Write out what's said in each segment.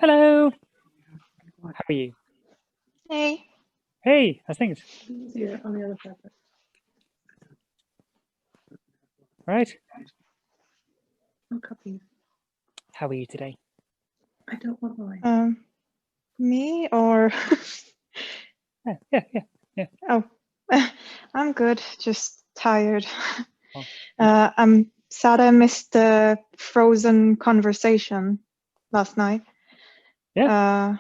Hello. How are you? Hey. Hey, how's things? Yeah, on the other side. Right. No copy. How are you today? I don't want mine. Me or Yeah. oh, I'm good. Just tired. Oh. I'm sad I missed the Frozen conversation last night. Yeah.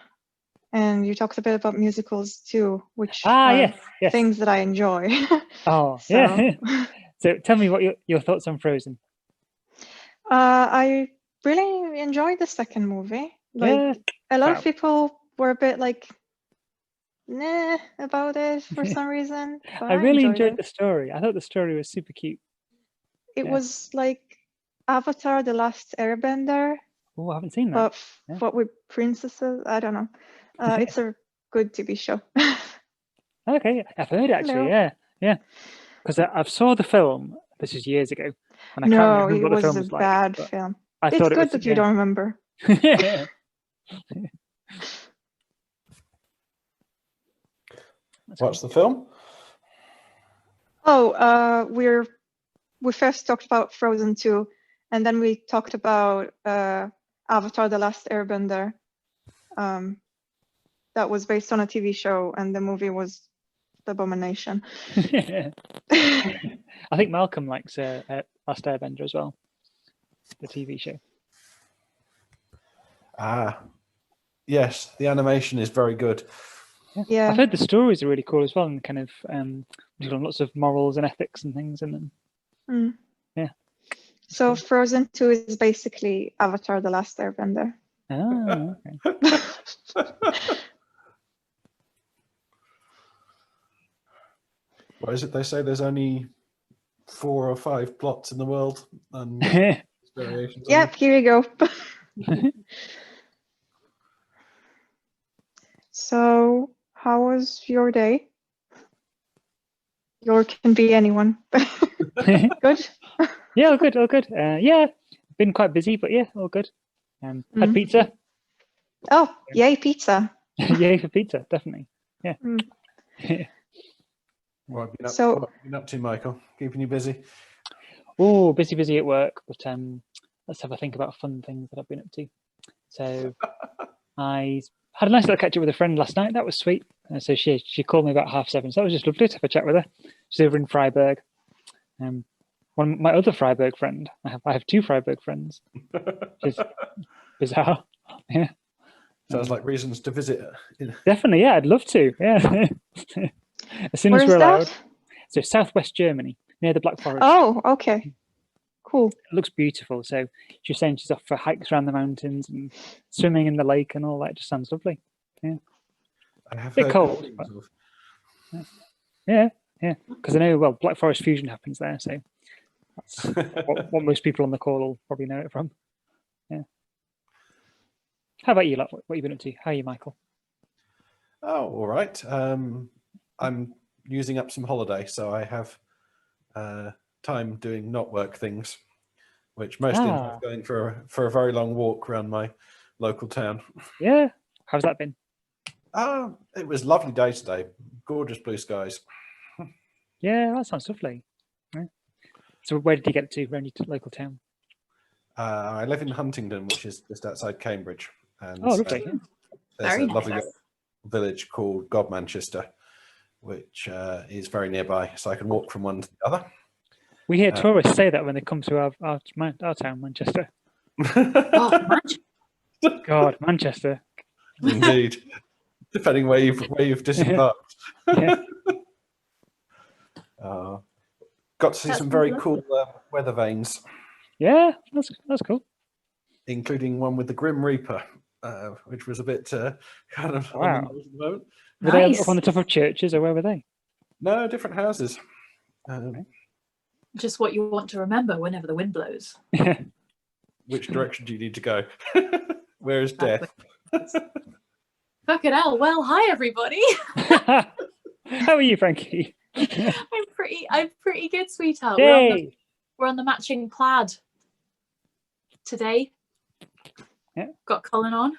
And you talked a bit about musicals too, which are yes. things that I enjoy. Oh, So, yeah. So tell me what your thoughts on Frozen. I really enjoyed the second movie. Like a lot of people were a bit like, nah, about it for some reason. But I really enjoyed enjoyed the story. I thought the story was super cute. It was like Avatar: The Last Airbender. Oh, I haven't seen that. But with princesses. I don't know. It's a good TV show. Okay, I've heard it actually. Hello. Yeah. Because I saw the film. This is years ago, and I can't No, remember it what the was film a was like. bad film. I It's thought good that you don't remember. Yeah. What's the film? Oh, we first talked about Frozen 2, and then we talked about Avatar: The Last Airbender. That was based on a TV show, and the movie was The Abomination. I think Malcolm likes Last Airbender as well, the TV show. Yes, the animation is very good. Yeah. I've heard the stories are really cool as well, and kind of lots of morals and ethics and things in them. Yeah. So Frozen 2 is basically Avatar: The Last Airbender. Oh, okay. What is it they say? There's only 4 or 5 plots in the world, and variations. Yep, here you go. So, how was your day? Your can be anyone. Good? Yeah, all good. Yeah, been quite busy, but yeah, all good. Had pizza. Oh, yay, pizza. Yay for pizza, definitely. Yeah. What have you been up to, Michael? Keeping you busy? Oh, busy at work, but let's have a think about fun things that I've been up to. So I had a nice little catch up with a friend last night. That was sweet. So she called me about 7:30. So that was just lovely to have a chat with her. She's over in Freiburg. One of my other Freiburg friend. I have 2 Freiburg friends. Which is bizarre. Yeah. Sounds like reasons to visit. Definitely, yeah. I'd love to. Yeah. As soon as we're allowed. So Southwest Germany, near the Black Forest. Oh, okay. Cool. It looks beautiful. So she's saying she's off for hikes around the mountains and swimming in the lake and all that. It just sounds lovely. Yeah. I have a bit cold. But, yeah. Because I know, Black Forest fusion happens there. So that's what most people on the call will probably know it from. Yeah. How about you, what have you been up to? How are you, Michael? Oh, all right. I'm using up some holiday, so I have time doing not work things, which mostly involves going for a very long walk around my local town. Yeah. How's that been? It was a lovely day today. Gorgeous blue skies. Yeah, that sounds lovely. Yeah. So where did you get to? Where in your local town? I live in Huntingdon, which is just outside Cambridge. And lovely. There's a lovely village called Godmanchester, which is very nearby, so I can walk from one to the other. We hear tourists say that when they come to our town, Manchester. Manchester. God, Manchester. Indeed. Depending where you've disembarked. Yeah. Got to see some very cool weather vanes. Yeah, that's cool. Including one with the Grim Reaper, which was a bit kind of wow. On the nose at the moment. Were they up on the top of churches, or where were they? No, different houses. Just what you want to remember whenever the wind blows. Which direction do you need to go? Where is death? Fucking hell. Well, hi everybody. How are you, Frankie? I'm pretty good, sweetheart. Yay. We're on the matching plaid today. Yeah. Got Colin on.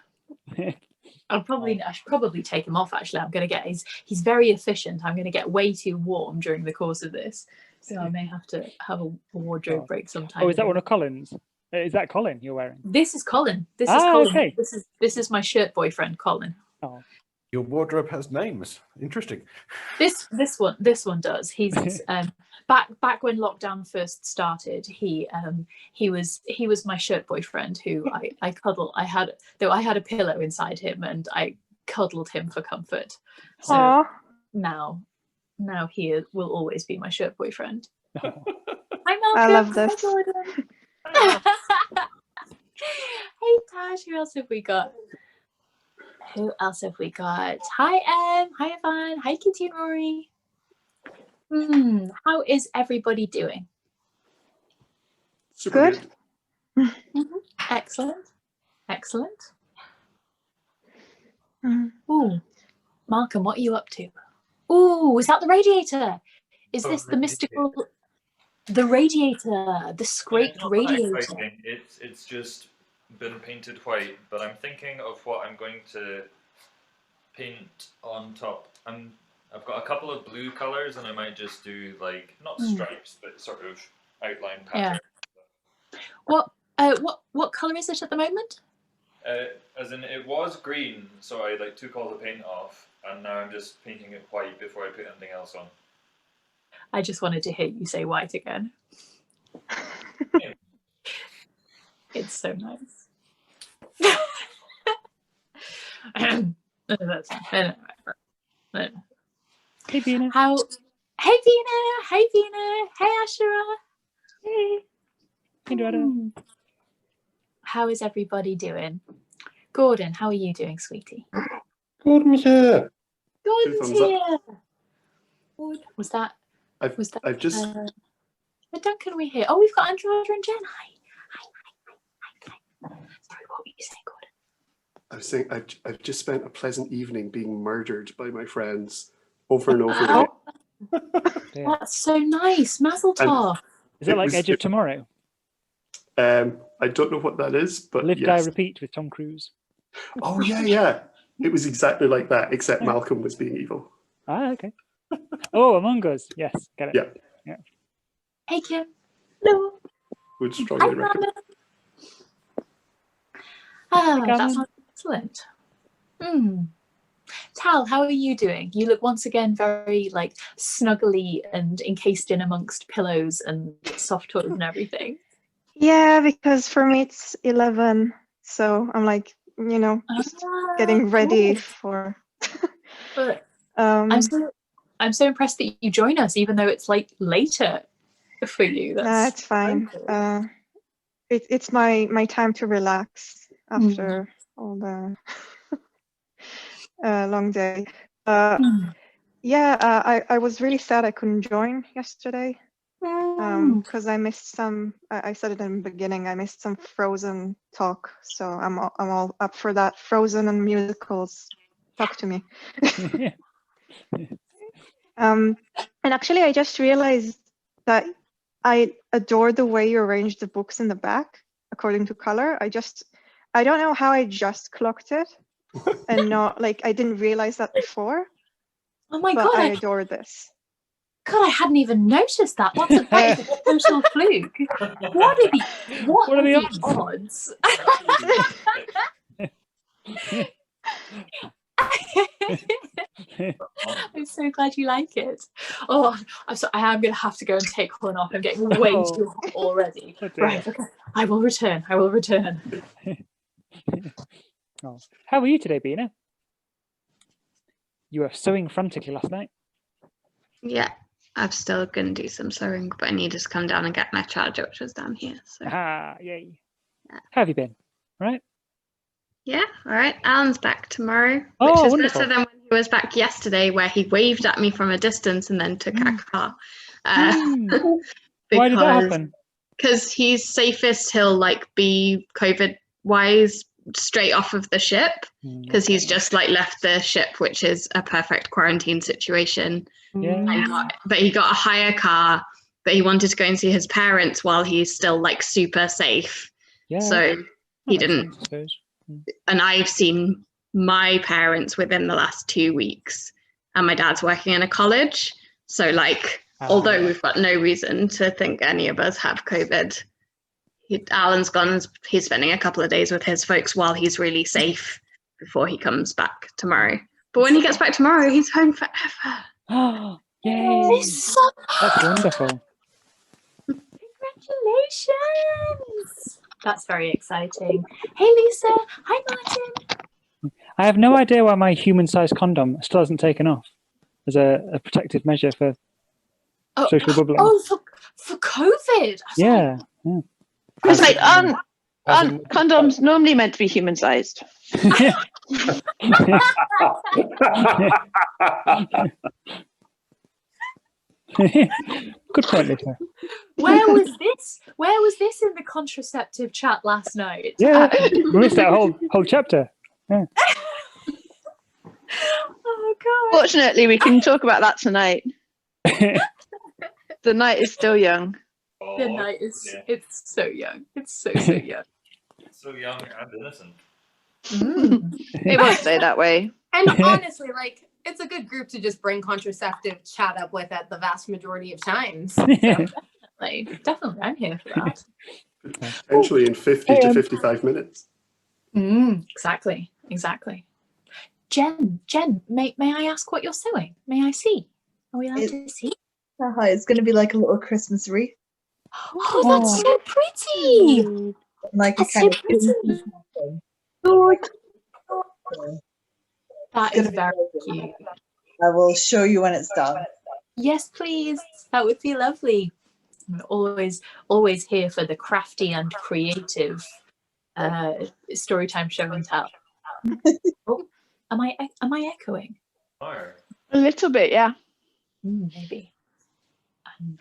I should probably take him off. Actually, I'm gonna get he's very efficient. I'm gonna get way too warm during the course of this, so I may have to have a wardrobe break sometime. Oh, is that one of Colin's? Is that Colin you're wearing? This is Colin. This is Colin. Okay. This is my shirt boyfriend, Colin. Oh. Your wardrobe has names. Interesting. This one does. He's back when lockdown first started. He was my shirt boyfriend who I cuddle. I had a pillow inside him and I cuddled him for comfort. So Aww. now he will always be my shirt boyfriend. Oh. Hi, Malcolm. I love this. Hi, hey Tash, who else have we got? Hi Em, hi Evan, hi Kitty and Rory. How is everybody doing? Super good. Excellent. Ooh, Malcolm, what are you up to? Ooh, is that the radiator? Is this the mystical? The radiator, the scraped radiator. It's just been painted white, but I'm thinking of what I'm going to paint on top. I've got a couple of blue colors, and I might just do like not stripes, but sort of outline pattern. Yeah. What color is it at the moment? As in, it was green, so I took all the paint off, and now I'm just painting it white before I put anything else on. I just wanted to hear you say white again. Yeah. It's so nice. That's fine. Hey, Bina. Hey, Bina. Hey, Ashura. Hey. How is everybody doing? Gordon, how are you doing, sweetie? Gordon's here. Gordon's here. Was that? I've just. Duncan, we here. Oh, we've got Andromeda and Jen. Hi. Sorry, what were you saying, Gordon? I was saying I've just spent a pleasant evening being murdered by my friends over and over again. That's so nice. Mazel tov. Is it like Edge of Tomorrow? I don't know what that is, but Live, yes. Die, Repeat with Tom Cruise. Oh yeah. It was exactly like that, except Malcolm was being evil. Ah, okay. Oh, Among Us. Yes, get it. Yeah. Hey, Kim. Hello. Would strongly recommend. That sounds excellent. Tal, how are you doing? You look once again very snuggly and encased in amongst pillows and soft toys and everything. Yeah, because for me it's 11, so I'm just getting ready for. But I'm so impressed that you join us, even though it's later for you. That's fine. It's my time to relax after all the long day. Yeah, I was really sad I couldn't join yesterday because I missed some. I said it in the beginning. I missed some Frozen talk, so I'm all up for that. Frozen and musicals, talk to me. And actually, I just realized that I adore the way you arrange the books in the back according to color. I don't know how I just clocked it, and not I didn't realize that before. Oh my but god! I adore this. God, I hadn't even noticed that. That is a total fluke. What are the odds? I'm so glad you like it. Oh, I am going to have to go and take one off. I'm getting way too hot already. Right, okay. I will return. Oh. How were you today, Bina? You were sewing frantically last night. Yeah, I'm still going to do some sewing, but I needed to come down and get my charger, which was down here. So. Yay. Yeah. How have you been? Right? Yeah, all right. Alan's back tomorrow, Oh, which is wonderful. better than when he was back yesterday, where he waved at me from a distance and then took our car. Why did that happen? Because he's safest, he'll be COVID-wise straight off of the ship, because he's just left the ship, which is a perfect quarantine situation. Yeah. But he got a hire car, but he wanted to go and see his parents while he's still super safe. Yeah. So he didn't. Sense, I suppose. And I've seen my parents within the last 2 weeks, and my dad's working in a college. So like, although we've got no reason to think any of us have COVID, Alan's gone, he's spending a couple of days with his folks while he's really safe before he comes back tomorrow. But when he gets back tomorrow, he's home forever. Oh, yay! That's wonderful. Congratulations! That's very exciting. Hey, Lisa. Hi, Martin. I have no idea why my human-sized condom still hasn't taken off as a protective measure for social bubbling. Oh, for COVID. Yeah. It's like, aren't condoms normally meant to be human-sized? Good point, Lisa. Where was this? Where was this in the contraceptive chat last night? Yeah, we missed that whole chapter. Yeah. Oh God. Fortunately, we can talk about that tonight. The night is still young. The night is, it's so young. It's so young. So young and innocent. It won't stay that way. And honestly, like, it's a good group to just bring contraceptive chat up with at the vast majority of times. So, Definitely, I'm here for that. Potentially in 50 to 55 minutes. Exactly. Jen, may I ask what you're sewing? May I see? Are we allowed to see? Hi, it's going to be like a little Christmas wreath. Oh, that's so pretty. Like That's a kind so of pretty. That is very cute. I will show you when it's done. Yes, please. That would be lovely. I'm always here for the crafty and creative storytime show and tell. Oh, am I echoing? Fire. A little bit, yeah. Maybe.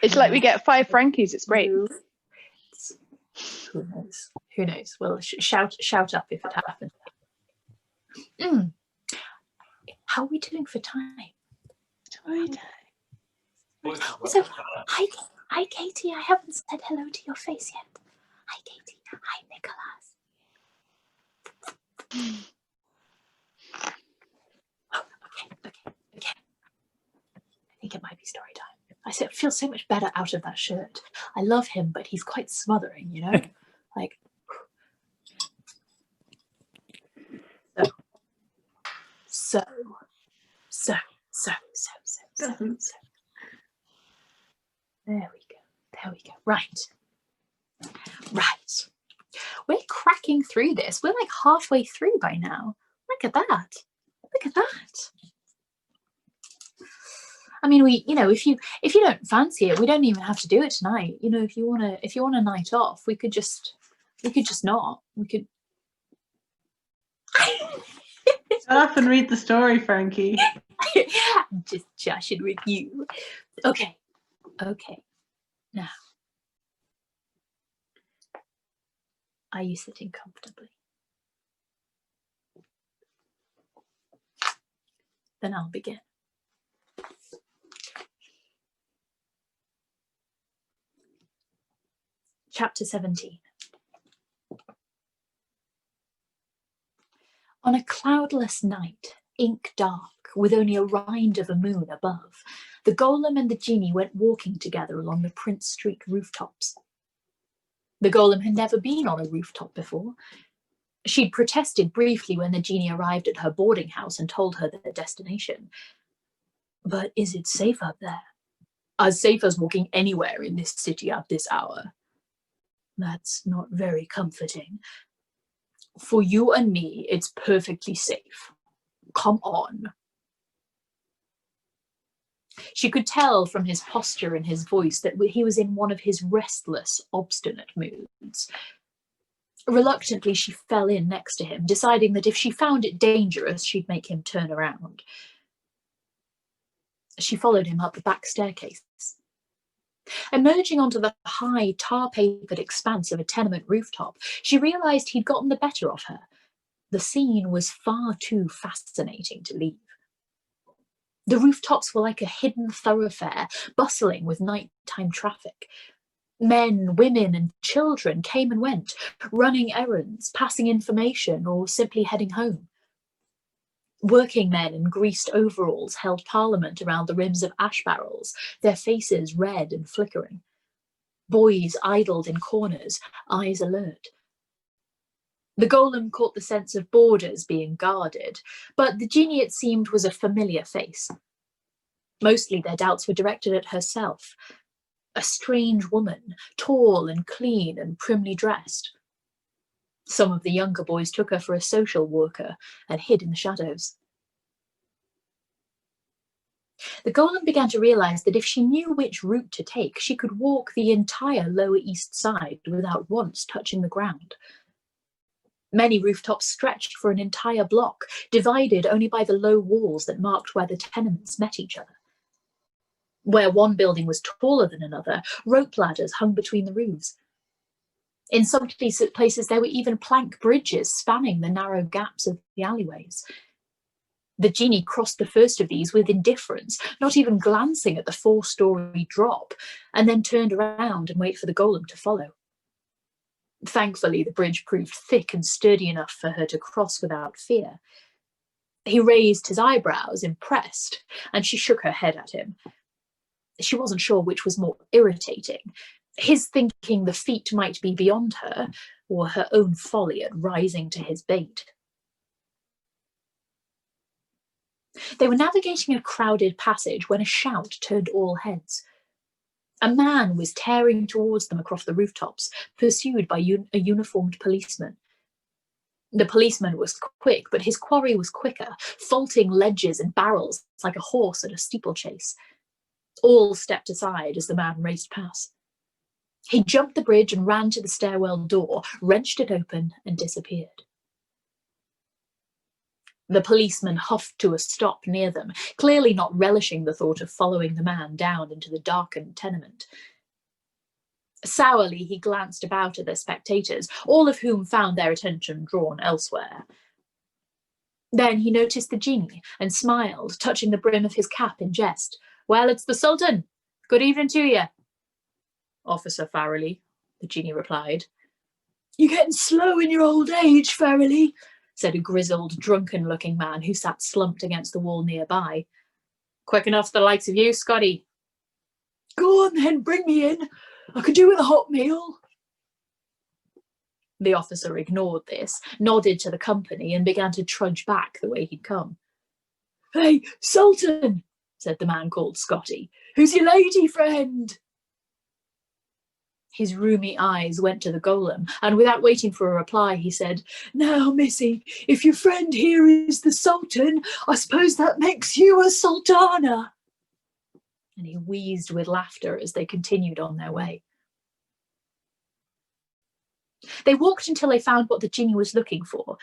It's like we get 5 Frankies. It's great. Who knows? Well, shout up if it happens. How are we doing for time? So, hi, Katie. I haven't said hello to your face yet. Hi, Katie. Hi, Nicholas. Okay. I think it might be story time. I feel so much better out of that shirt. I love him, but he's quite smothering, you know? Like, so. There we go. Right. We're cracking through this. We're like halfway through by now. Look at that. I mean, if you don't fancy it, we don't even have to do it tonight. You know, if you want a night off, we could just not. We could. Shut up and read the story, Frankie. I'm just joshing with you. Okay. Now, are you sitting comfortably? Then I'll begin. Chapter 17. On a cloudless night, ink dark, with only a rind of a moon above, the Golem and the Djinni went walking together along the Prince Street rooftops. The Golem had never been on a rooftop before. She'd protested briefly when the Djinni arrived at her boarding house and told her their destination. But is it safe up there? As safe as walking anywhere in this city at this hour? That's not very comforting. For you and me, it's perfectly safe. Come on. She could tell from his posture and his voice that he was in one of his restless, obstinate moods. Reluctantly, she fell in next to him, deciding that if she found it dangerous, she'd make him turn around. She followed him up the back staircase. Emerging onto the high, tar-papered expanse of a tenement rooftop, she realised he'd gotten the better of her. The scene was far too fascinating to leave. The rooftops were like a hidden thoroughfare, bustling with nighttime traffic. Men, women, and children came and went, running errands, passing information, or simply heading home. Working men in greased overalls held parliament around the rims of ash barrels, their faces red and flickering. Boys idled in corners, eyes alert. The golem caught the sense of borders being guarded, but the Djinni, it seemed, was a familiar face. Mostly their doubts were directed at herself, a strange woman, tall and clean and primly dressed. Some of the younger boys took her for a social worker and hid in the shadows. The golem began to realise that if she knew which route to take, she could walk the entire Lower East Side without once touching the ground. Many rooftops stretched for an entire block, divided only by the low walls that marked where the tenements met each other. Where one building was taller than another, rope ladders hung between the roofs. In some places, there were even plank bridges spanning the narrow gaps of the alleyways. The Djinni crossed the first of these with indifference, not even glancing at the 4-story drop, and then turned around and waited for the golem to follow. Thankfully, the bridge proved thick and sturdy enough for her to cross without fear. He raised his eyebrows, impressed, and she shook her head at him. She wasn't sure which was more irritating, his thinking the feat might be beyond her, or her own folly at rising to his bait. They were navigating a crowded passage when a shout turned all heads. A man was tearing towards them across the rooftops, pursued by a uniformed policeman. The policeman was quick, but his quarry was quicker, faulting ledges and barrels like a horse at a steeplechase. All stepped aside as the man raced past. He jumped the bridge and ran to the stairwell door, wrenched it open, and disappeared. The policeman huffed to a stop near them, clearly not relishing the thought of following the man down into the darkened tenement. Sourly, he glanced about at the spectators, all of whom found their attention drawn elsewhere. Then he noticed the Djinni and smiled, touching the brim of his cap in jest. "Well, it's the Sultan. Good evening to you." "Officer Farrelly," the Djinni replied. "You're getting slow in your old age, Farrelly," said a grizzled, drunken-looking man who sat slumped against the wall nearby. "Quick enough for the likes of you, Scotty." "Go on then, bring me in. I could do with a hot meal." The officer ignored this, nodded to the company, and began to trudge back the way he'd come. "Hey, Sultan," said the man called Scotty. "Who's your lady friend?" His rheumy eyes went to the golem, and without waiting for a reply, he said, "Now, missy, if your friend here is the Sultan, I suppose that makes you a sultana." And he wheezed with laughter as they continued on their way. They walked until they found what the Djinni was looking for,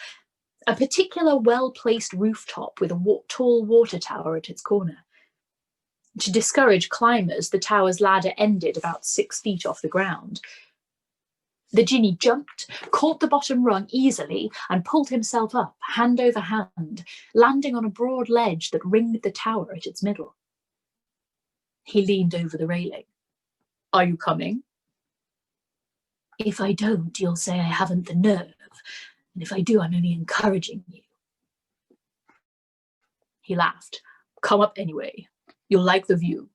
a particular well-placed rooftop with a tall water tower at its corner. To discourage climbers, the tower's ladder ended about 6 feet off the ground. The Djinni jumped, caught the bottom rung easily, and pulled himself up, hand over hand, landing on a broad ledge that ringed the tower at its middle. He leaned over the railing. "Are you coming?" "If I don't, you'll say I haven't the nerve, and if I do, I'm only encouraging you." He laughed. "Come up anyway. You'll like the view."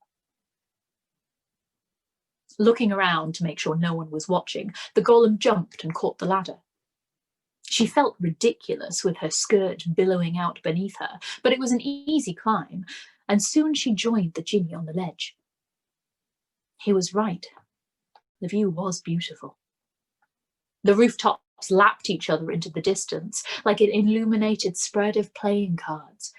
Looking around to make sure no one was watching, the golem jumped and caught the ladder. She felt ridiculous with her skirt billowing out beneath her, but it was an easy climb, and soon she joined the Djinni on the ledge. He was right. The view was beautiful. The rooftops lapped each other into the distance like an illuminated spread of playing cards.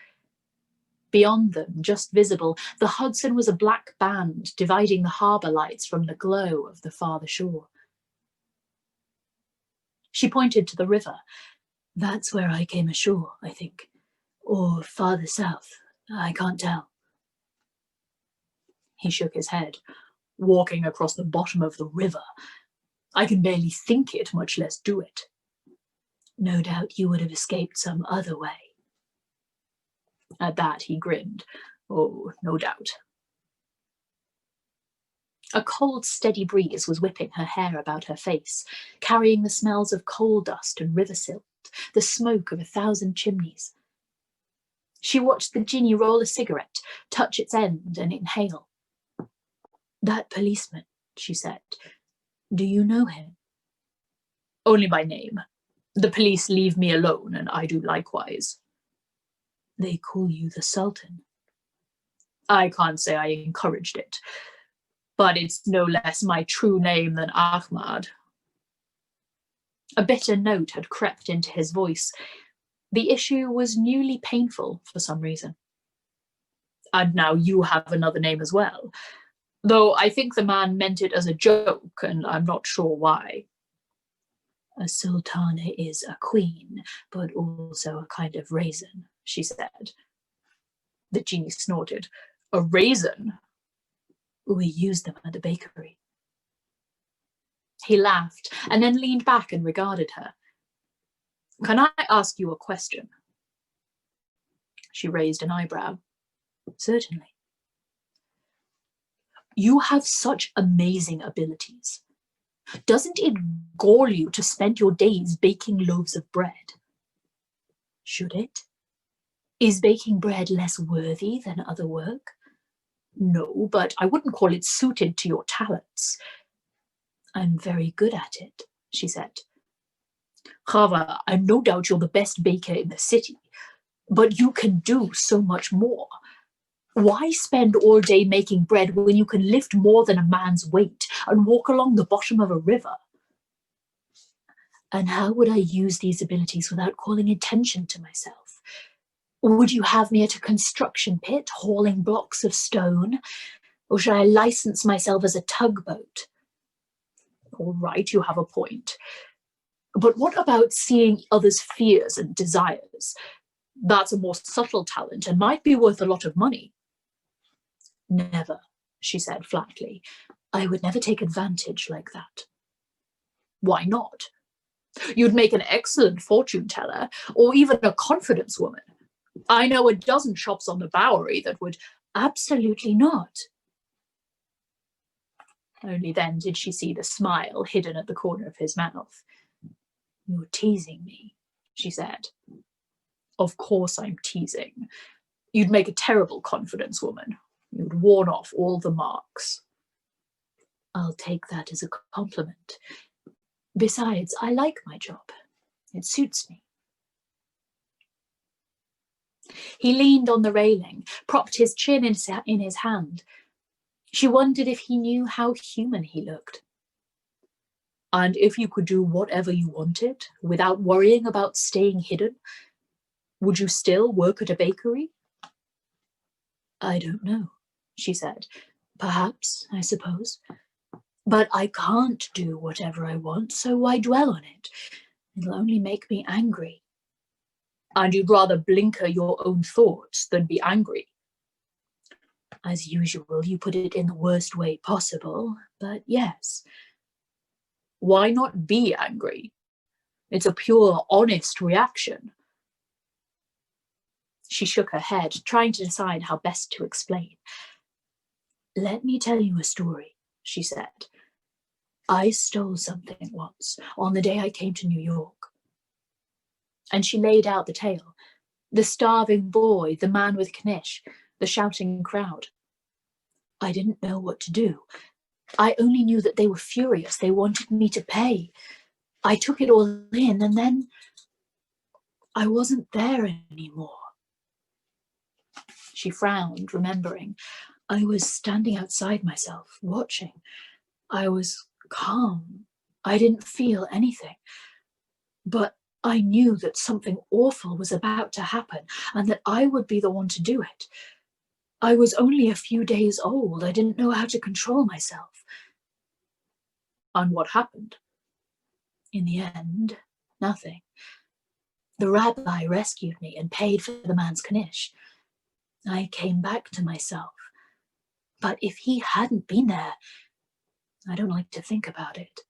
Beyond them, just visible, the Hudson was a black band dividing the harbour lights from the glow of the farther shore. She pointed to the river. "That's where I came ashore, I think. Or farther south. I can't tell." He shook his head. "Walking across the bottom of the river. I can barely think it, much less do it." "No doubt you would have escaped some other way." At that he grinned. "Oh, no doubt." A cold, steady breeze was whipping her hair about her face, carrying the smells of coal dust and river silt, the smoke of 1,000 chimneys. She watched the Djinni roll a cigarette, touch its end and inhale. "That policeman," she said. "Do you know him?" "Only by name. The police leave me alone, and I do likewise." "They call you the Sultan." "I can't say I encouraged it, but it's no less my true name than Ahmad." A bitter note had crept into his voice. The issue was newly painful for some reason. "And now you have another name as well, though I think the man meant it as a joke, and I'm not sure why." "A sultana is a queen, but also a kind of raisin," she said. The Djinni snorted. "A raisin?" "We use them at the bakery." He laughed and then leaned back and regarded her. "Can I ask you a question?" She raised an eyebrow. "Certainly." "You have such amazing abilities. Doesn't it gall you to spend your days baking loaves of bread?" "Should it? Is baking bread less worthy than other work?" "No, but I wouldn't call it suited to your talents." "I'm very good at it," she said. "Chava, I'm no doubt you're the best baker in the city, but you can do so much more. Why spend all day making bread when you can lift more than a man's weight and walk along the bottom of a river?" "And how would I use these abilities without calling attention to myself? Would you have me at a construction pit hauling blocks of stone? Or should I license myself as a tugboat?" "All right, you have a point. But what about seeing others' fears and desires? That's a more subtle talent and might be worth a lot of money." "Never," she said flatly. "I would never take advantage like that." "Why not? You'd make an excellent fortune teller or even a confidence woman. I know a dozen shops on the Bowery that would." "Absolutely not." Only then did she see the smile hidden at the corner of his mouth. "You're teasing me," she said. "Of course I'm teasing. You'd make a terrible confidence woman. You'd warn off all the marks." "I'll take that as a compliment. Besides, I like my job. It suits me." He leaned on the railing, propped his chin in his hand. She wondered if he knew how human he looked. "And if you could do whatever you wanted without worrying about staying hidden, would you still work at a bakery?" "I don't know," she said. "Perhaps, I suppose. But I can't do whatever I want, so why dwell on it? It'll only make me angry." "And you'd rather blinker your own thoughts than be angry?" "As usual, you put it in the worst way possible, but yes." "Why not be angry? It's a pure, honest reaction." She shook her head, trying to decide how best to explain. "Let me tell you a story," she said. "I stole something once, on the day I came to New York." And she laid out the tale. The starving boy, the man with Knish, the shouting crowd. "I didn't know what to do. I only knew that they were furious. They wanted me to pay. I took it all in, and then I wasn't there anymore." She frowned, remembering. "I was standing outside myself, watching. I was calm. I didn't feel anything. But I knew that something awful was about to happen and that I would be the one to do it. I was only a few days old. I didn't know how to control myself." "And what happened?" "In the end, nothing. The rabbi rescued me and paid for the man's Knish. I came back to myself. But if he hadn't been there, I don't like to think about it."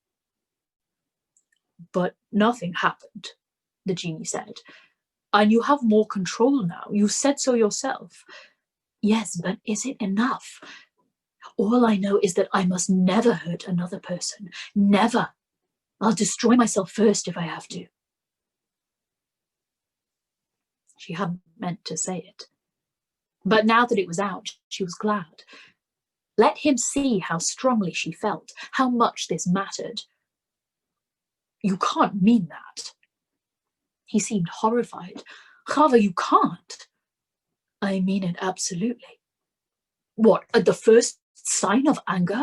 "But nothing happened," the Djinni said. "And you have more control now. You said so yourself." "Yes, but is it enough? All I know is that I must never hurt another person. Never. I'll destroy myself first if I have to. She hadn't meant to say it. But now that it was out, she was glad. Let him see how strongly she felt, how much this mattered. You can't mean that. He seemed horrified. Chava, you can't. I mean it absolutely. What, at the first sign of anger?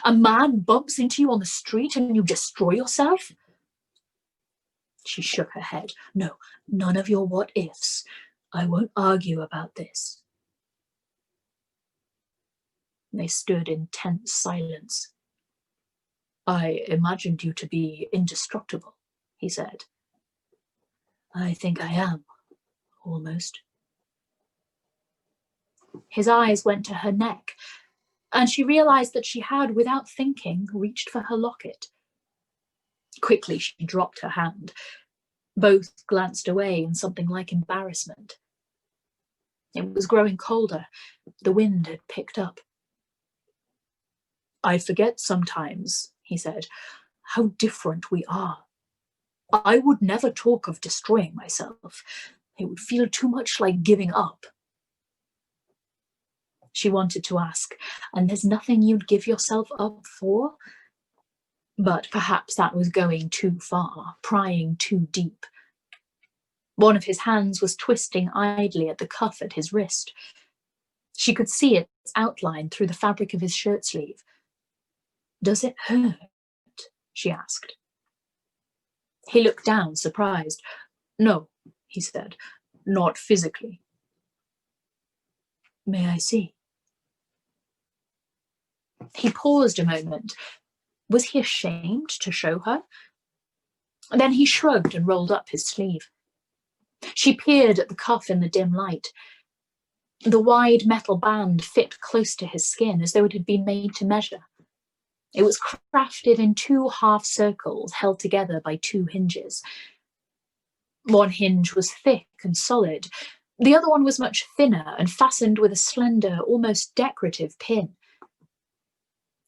A man bumps into you on the street and you destroy yourself? She shook her head. No, none of your what ifs. I won't argue about this. They stood in tense silence. I imagined you to be indestructible, he said. I think I am, almost. His eyes went to her neck, and she realized that she had, without thinking, reached for her locket. Quickly, she dropped her hand. Both glanced away in something like embarrassment. It was growing colder. The wind had picked up. I forget sometimes, he said, how different we are. I would never talk of destroying myself. It would feel too much like giving up. She wanted to ask, and there's nothing you'd give yourself up for? But perhaps that was going too far, prying too deep. One of his hands was twisting idly at the cuff at his wrist. She could see its outline through the fabric of his shirt sleeve. Does it hurt? She asked. He looked down, surprised. No, he said, not physically. May I see? He paused a moment. Was he ashamed to show her? Then he shrugged and rolled up his sleeve. She peered at the cuff in the dim light. The wide metal band fit close to his skin as though it had been made to measure. It was crafted in 2 half circles held together by 2 hinges. One hinge was thick and solid. The other one was much thinner and fastened with a slender, almost decorative pin.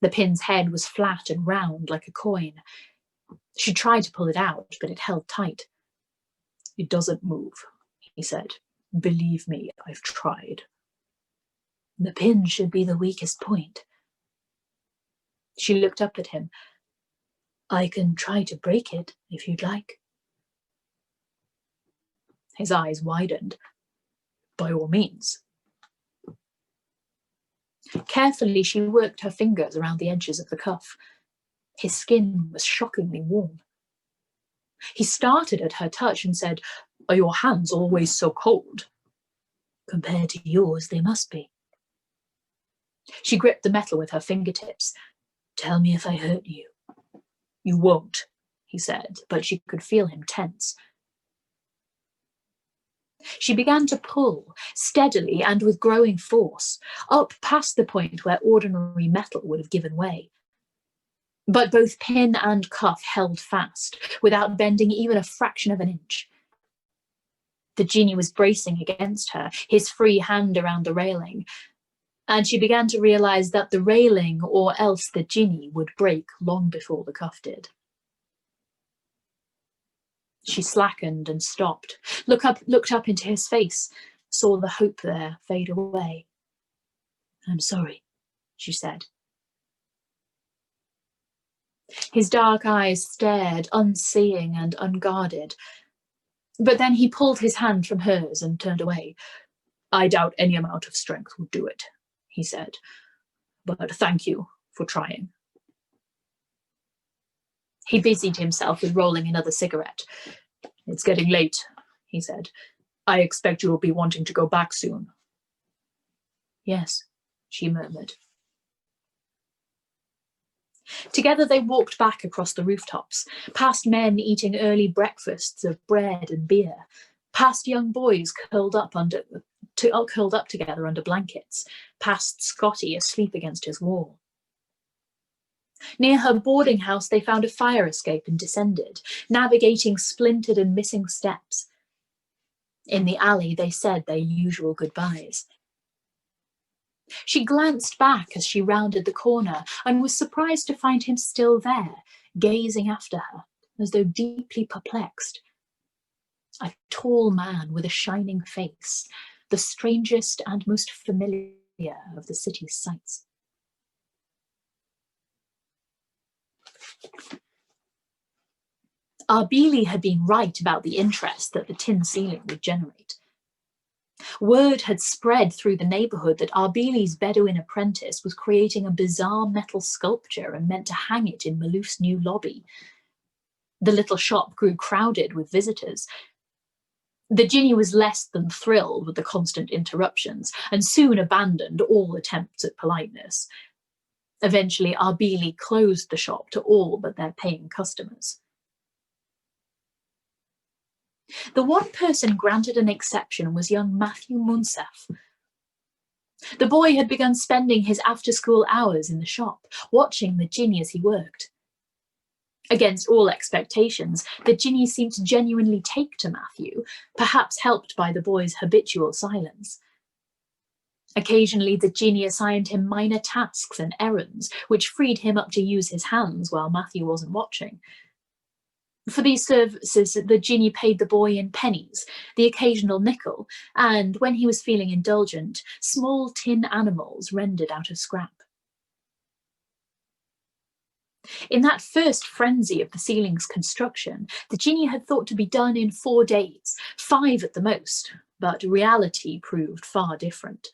The pin's head was flat and round like a coin. She tried to pull it out, but it held tight. It doesn't move, he said. Believe me, I've tried. The pin should be the weakest point. She looked up at him. I can try to break it, if you'd like. His eyes widened. By all means. Carefully, she worked her fingers around the edges of the cuff. His skin was shockingly warm. He started at her touch and said, Are your hands always so cold? Compared to yours, they must be. She gripped the metal with her fingertips. Tell me if I hurt you. You won't, he said, but she could feel him tense. She began to pull, steadily and with growing force, up past the point where ordinary metal would have given way. But both pin and cuff held fast, without bending even a fraction of an inch. The Djinni was bracing against her, his free hand around the railing, and she began to realize that the railing, or else the Djinni, would break long before the cuff did. She slackened and stopped, looked up into his face, saw the hope there fade away. I'm sorry, she said. His dark eyes stared, unseeing and unguarded. But then he pulled his hand from hers and turned away. I doubt any amount of strength would do it, he said. But thank you for trying. He busied himself with rolling another cigarette. It's getting late, he said. I expect you will be wanting to go back soon. Yes, she murmured. Together they walked back across the rooftops, past men eating early breakfasts of bread and beer, past young boys curled up together under blankets, past Scotty asleep against his wall. Near her boarding house, they found a fire escape and descended, navigating splintered and missing steps. In the alley, they said their usual goodbyes. She glanced back as she rounded the corner and was surprised to find him still there, gazing after her, as though deeply perplexed. A tall man with a shining face, the strangest and most familiar of the city's sights. Arbeli had been right about the interest that the tin ceiling would generate. Word had spread through the neighbourhood that Arbeli's Bedouin apprentice was creating a bizarre metal sculpture and meant to hang it in Malouf's new lobby. The little shop grew crowded with visitors. The Djinni was less than thrilled with the constant interruptions and soon abandoned all attempts at politeness. Eventually, Arbeli closed the shop to all but their paying customers. The one person granted an exception was young Matthew Munsef. The boy had begun spending his after-school hours in the shop, watching the Djinni as he worked. Against all expectations, the Djinni seemed to genuinely take to Matthew, perhaps helped by the boy's habitual silence. Occasionally, the Djinni assigned him minor tasks and errands, which freed him up to use his hands while Matthew wasn't watching. For these services, the Djinni paid the boy in pennies, the occasional nickel, and, when he was feeling indulgent, small tin animals rendered out of scrap. In that first frenzy of the ceiling's construction, the Djinni had thought to be done in 4 days, 5 at the most, but reality proved far different.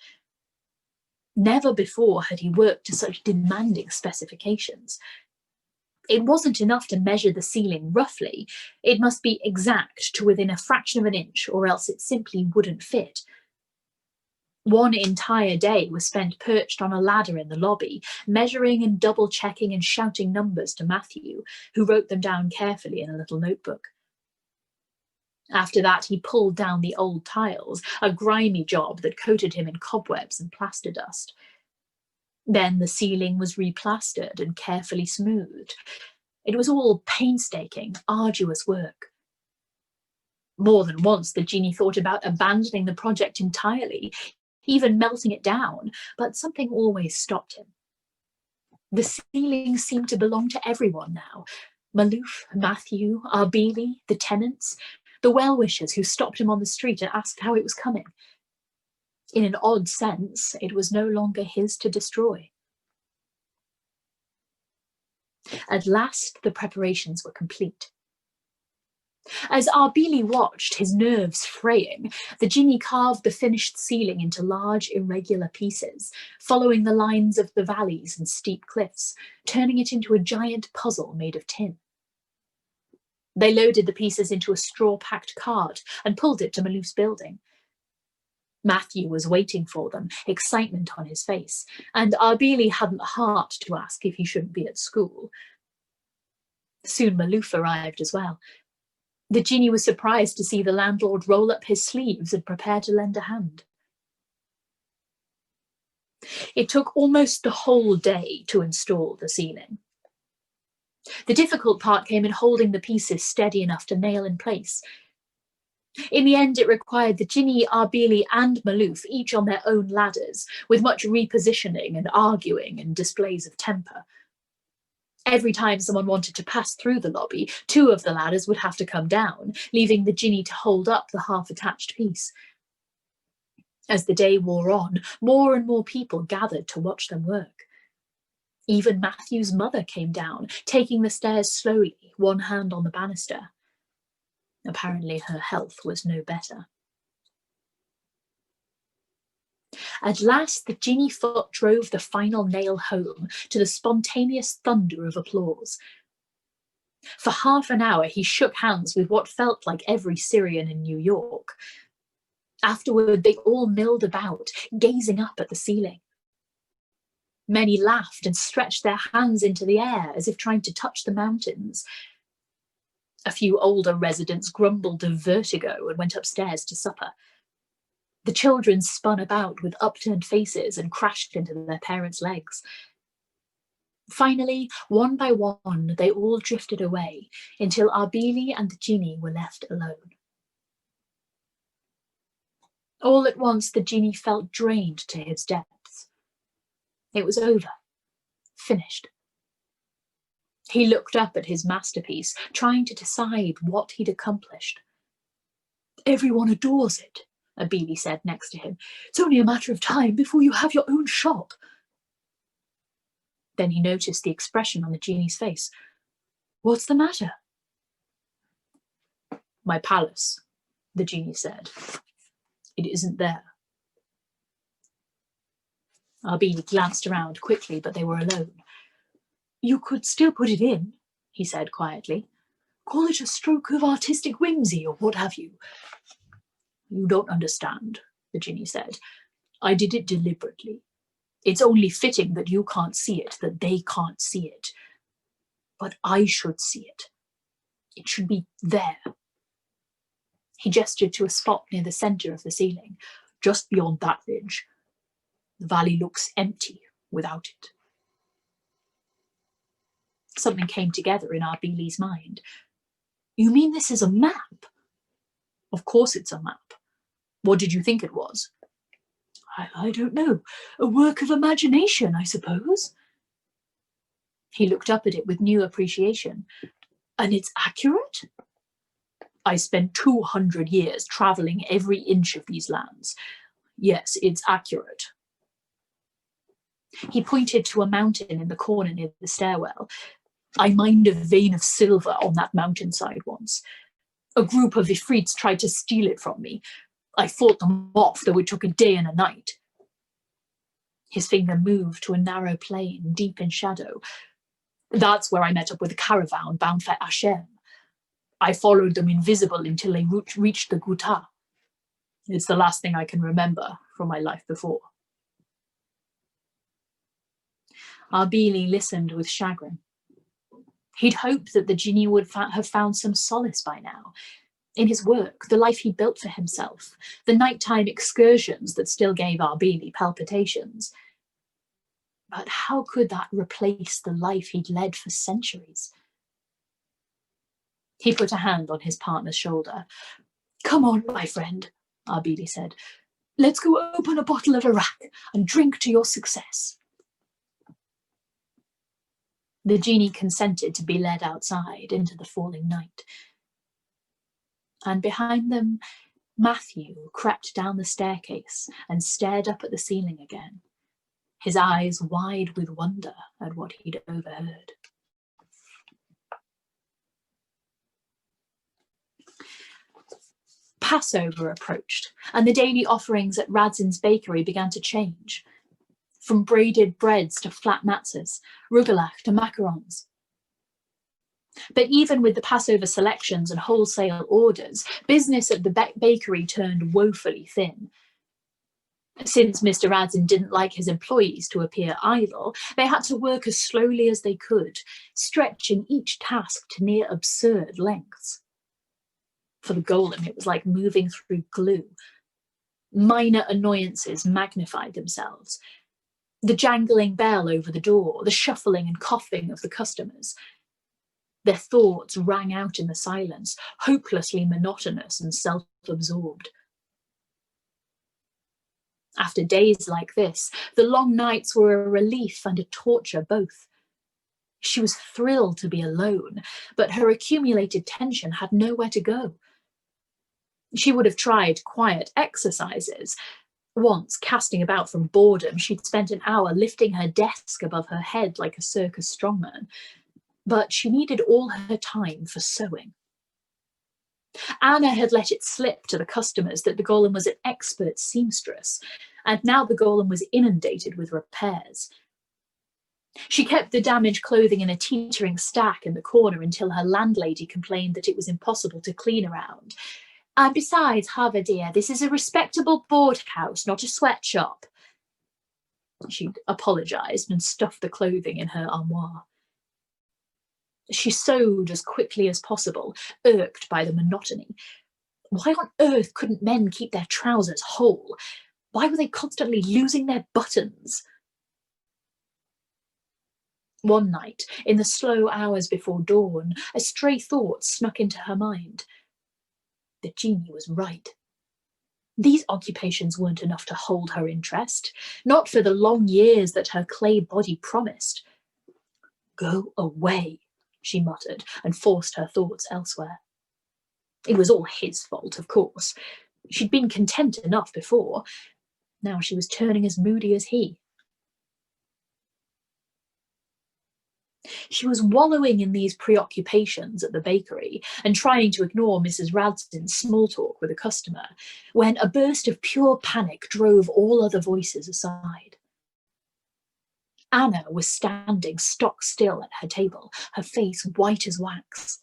Never before had he worked to such demanding specifications. It wasn't enough to measure the ceiling roughly, it must be exact to within a fraction of an inch, or else it simply wouldn't fit. One entire day was spent perched on a ladder in the lobby, measuring and double-checking and shouting numbers to Matthew, who wrote them down carefully in a little notebook. After that, he pulled down the old tiles, a grimy job that coated him in cobwebs and plaster dust. Then the ceiling was replastered and carefully smoothed. It was all painstaking, arduous work. More than once, the Djinni thought about abandoning the project entirely, even melting it down, but something always stopped him. The ceiling seemed to belong to everyone now. Malouf, Matthew, Arbeli, the tenants, the well-wishers who stopped him on the street and asked how it was coming. In an odd sense, it was no longer his to destroy. At last, the preparations were complete. As Arbeli watched, his nerves fraying, the Djinni carved the finished ceiling into large, irregular pieces, following the lines of the valleys and steep cliffs, turning it into a giant puzzle made of tin. They loaded the pieces into a straw-packed cart and pulled it to Malouf's building. Matthew was waiting for them, excitement on his face, and Arbeli hadn't the heart to ask if he shouldn't be at school. Soon Malouf arrived as well. The Djinni was surprised to see the landlord roll up his sleeves and prepare to lend a hand. It took almost the whole day to install the ceiling. The difficult part came in holding the pieces steady enough to nail in place. In the end, it required the Djinni, Arbeli and Malouf each on their own ladders, with much repositioning and arguing and displays of temper. Every time someone wanted to pass through the lobby, 2 of the ladders would have to come down, leaving the Djinni to hold up the half-attached piece. As the day wore on, more and more people gathered to watch them work. Even Matthew's mother came down, taking the stairs slowly, one hand on the banister. Apparently her health was no better. At last, the Djinni foot drove the final nail home to the spontaneous thunder of applause. For half an hour, he shook hands with what felt like every Syrian in New York. Afterward, they all milled about, gazing up at the ceiling. Many laughed and stretched their hands into the air as if trying to touch the mountains. A few older residents grumbled of vertigo and went upstairs to supper. The children spun about with upturned faces and crashed into their parents' legs. Finally, one by one, they all drifted away until Arbeli and the Djinni were left alone. All at once, the Djinni felt drained to his depths. It was over. Finished. He looked up at his masterpiece, trying to decide what he'd accomplished. Everyone adores it, Abili said next to him. It's only a matter of time before you have your own shop. Then he noticed the expression on the Djinni's face. What's the matter? My palace, the Djinni said. It isn't there. Abili glanced around quickly, but they were alone. You could still put it in, he said quietly. Call it a stroke of artistic whimsy or what have you. You don't understand, the Djinni said. I did it deliberately. It's only fitting that you can't see it, that they can't see it. But I should see it. It should be there. He gestured to a spot near the centre of the ceiling, just beyond that ridge. The valley looks empty without it. Something came together in Abili's mind. You mean this is a map? Of course it's a map. What did you think it was? I don't know. A work of imagination, I suppose. He looked up at it with new appreciation. And it's accurate? I spent 200 years travelling every inch of these lands. Yes, it's accurate. He pointed to a mountain in the corner near the stairwell. I mined a vein of silver on that mountainside once. A group of Ifrits tried to steal it from me. I fought them off, though it took a day and a night. His finger moved to a narrow plain, deep in shadow. That's where I met up with a caravan bound for Hashem. I followed them invisible until they reached the Ghouta. It's the last thing I can remember from my life before. Abili listened with chagrin. He'd hoped that the Djinni would have found some solace by now. In his work, the life he built for himself, the nighttime excursions that still gave Abili palpitations. But how could that replace the life he'd led for centuries? He put a hand on his partner's shoulder. Come on, my friend, Abili said. Let's go open a bottle of Arak and drink to your success. The Djinni consented to be led outside into the falling night. And behind them, Matthew crept down the staircase and stared up at the ceiling again, his eyes wide with wonder at what he'd overheard. Passover approached, and the daily offerings at Radzin's bakery began to change. From braided breads to flat matzahs, rugelach to macarons. But even with the Passover selections and wholesale orders, business at the bakery turned woefully thin. Since Mr. Radzin didn't like his employees to appear idle, they had to work as slowly as they could, stretching each task to near absurd lengths. For the Golem, it was like moving through glue. Minor annoyances magnified themselves. The jangling bell over the door, the shuffling and coughing of the customers. Their thoughts rang out in the silence, hopelessly monotonous and self-absorbed. After days like this, the long nights were a relief and a torture both. She was thrilled to be alone, but her accumulated tension had nowhere to go. She would have tried quiet exercises. Once, casting about from boredom, she'd spent an hour lifting her desk above her head like a circus strongman. But she needed all her time for sewing. Anna had let it slip to the customers that the Golem was an expert seamstress, and now the Golem was inundated with repairs. She kept the damaged clothing in a teetering stack in the corner until her landlady complained that it was impossible to clean around. And besides, Hava dear, this is a respectable board house, not a sweatshop. She apologised and stuffed the clothing in her armoire. She sewed as quickly as possible, irked by the monotony. Why on earth couldn't men keep their trousers whole? Why were they constantly losing their buttons? One night, in the slow hours before dawn, a stray thought snuck into her mind. The Djinni was right. These occupations weren't enough to hold her interest, not for the long years that her clay body promised. Go away, she muttered, and forced her thoughts elsewhere. It was all his fault, of course. She'd been content enough before. Now she was turning as moody as he. She was wallowing in these preoccupations at the bakery and trying to ignore Mrs. Radson's small talk with a customer, when a burst of pure panic drove all other voices aside. Anna was standing stock still at her table, her face white as wax.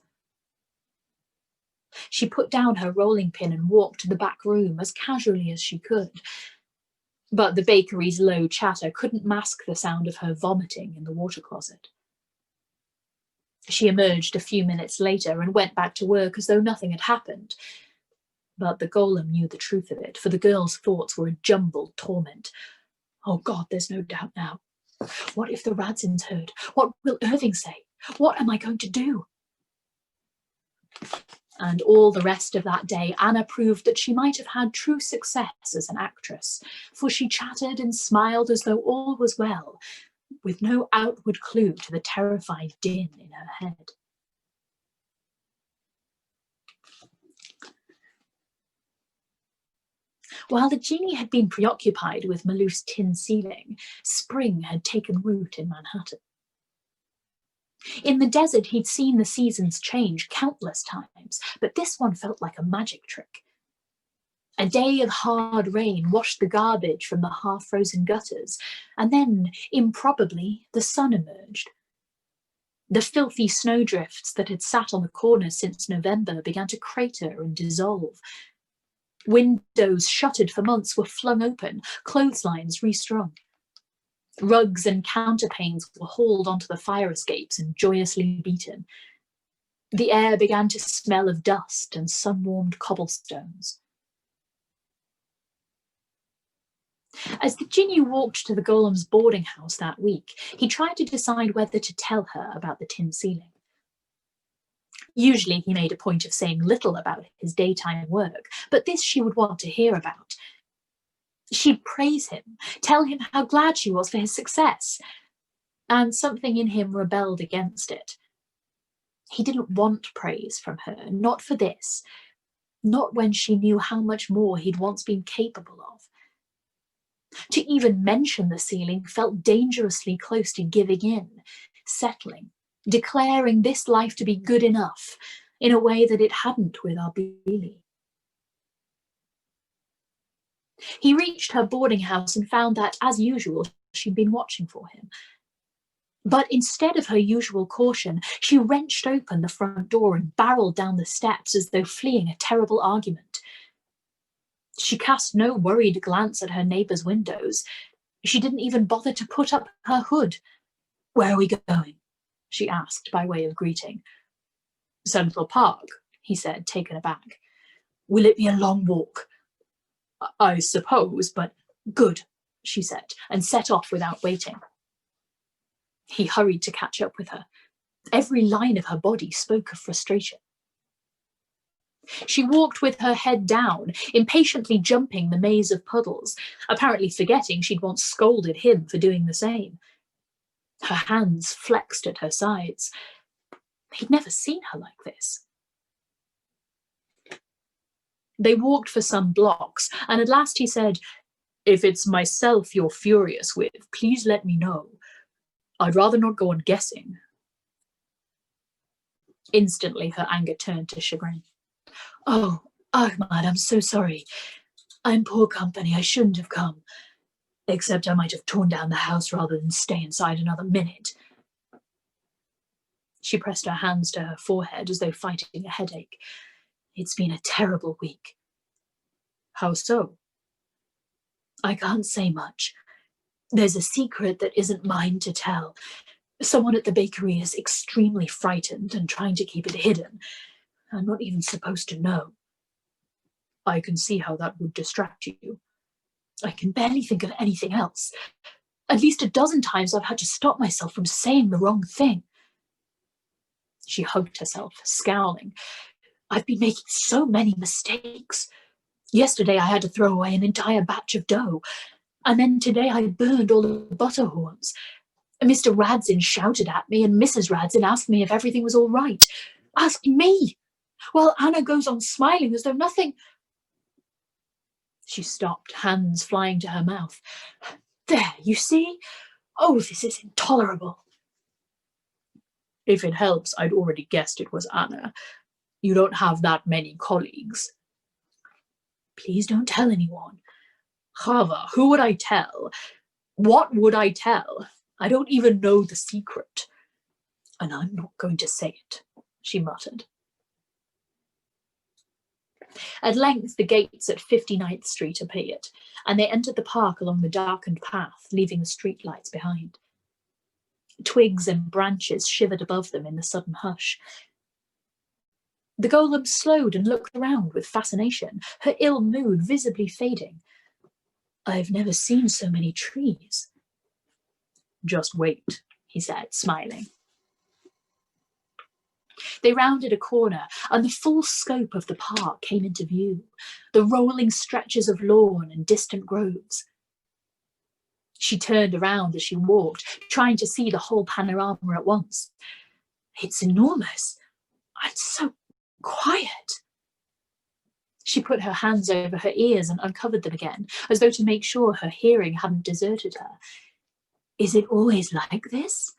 She put down her rolling pin and walked to the back room as casually as she could. But the bakery's low chatter couldn't mask the sound of her vomiting in the water closet. She emerged a few minutes later and went back to work as though nothing had happened. But the Golem knew the truth of it, for the girl's thoughts were a jumbled torment. Oh God, there's no doubt now. What if the Radsons heard? What will Irving say? What am I going to do? And all the rest of that day, Anna proved that she might have had true success as an actress, for she chattered and smiled as though all was well, with no outward clue to the terrified din in her head. While the Djinni had been preoccupied with Malouf's tin ceiling, spring had taken root in Manhattan. In the desert, he'd seen the seasons change countless times, but this one felt like a magic trick. A day of hard rain washed the garbage from the half-frozen gutters, and then, improbably, the sun emerged. The filthy snowdrifts that had sat on the corners since November began to crater and dissolve. Windows shuttered for months were flung open, clotheslines restrung. Rugs and counterpanes were hauled onto the fire escapes and joyously beaten. The air began to smell of dust and sun-warmed cobblestones. As the Djinni walked to the Golem's boarding house that week, he tried to decide whether to tell her about the tin ceiling. Usually he made a point of saying little about his daytime work, but this she would want to hear about. She'd praise him, tell him how glad she was for his success, and something in him rebelled against it. He didn't want praise from her, not for this, not when she knew how much more he'd once been capable of. To even mention the ceiling felt dangerously close to giving in, settling, declaring this life to be good enough in a way that it hadn't with Arbili. He reached her boarding house and found that, as usual, she'd been watching for him. But instead of her usual caution, she wrenched open the front door and barreled down the steps as though fleeing a terrible argument. She cast no worried glance at her neighbour's windows. She didn't even bother to put up her hood. "Where are we going?" she asked by way of greeting. "Central Park," he said, taken aback. "Will it be a long walk?" "I suppose, but..." "Good," she said, and set off without waiting. He hurried to catch up with her. Every line of her body spoke of frustration. She walked with her head down, impatiently jumping the maze of puddles, apparently forgetting she'd once scolded him for doing the same. Her hands flexed at her sides. He'd never seen her like this. They walked for some blocks, and at last he said, "If it's myself you're furious with, please let me know. I'd rather not go on guessing." Instantly, her anger turned to chagrin. "Oh, Ahmad, I'm so sorry. I'm poor company. I shouldn't have come. Except I might have torn down the house rather than stay inside another minute." She pressed her hands to her forehead as though fighting a headache. "It's been a terrible week." "How so?" "I can't say much. There's a secret that isn't mine to tell. Someone at the bakery is extremely frightened and trying to keep it hidden. I'm not even supposed to know." "I can see how that would distract you." "I can barely think of anything else. At least a dozen times I've had to stop myself from saying the wrong thing." She hugged herself, scowling. "I've been making so many mistakes. Yesterday I had to throw away an entire batch of dough, and then today I burned all the butter horns. Mr. Radzin shouted at me, and Mrs. Radzin asked me if everything was all right. Asked me! While Anna goes on smiling as though nothing... She stopped, hands flying to her mouth. There, you see? Oh, this is intolerable. If it helps, I'd already guessed it was Anna. You don't have that many colleagues. Please don't tell anyone. Chava, who would I tell? What would I tell? I don't even know the secret. And I'm not going to say it, she muttered. At length, the gates at 59th Street appeared, and they entered the park along the darkened path, leaving the street lights behind. Twigs and branches shivered above them in the sudden hush. The golem slowed and looked around with fascination, her ill mood visibly fading. I've never seen so many trees. Just wait, he said, smiling. They rounded a corner, and the full scope of the park came into view, the rolling stretches of lawn and distant groves. She turned around as she walked, trying to see the whole panorama at once. It's enormous, and so quiet. She put her hands over her ears and uncovered them again, as though to make sure her hearing hadn't deserted her. Is it always like this?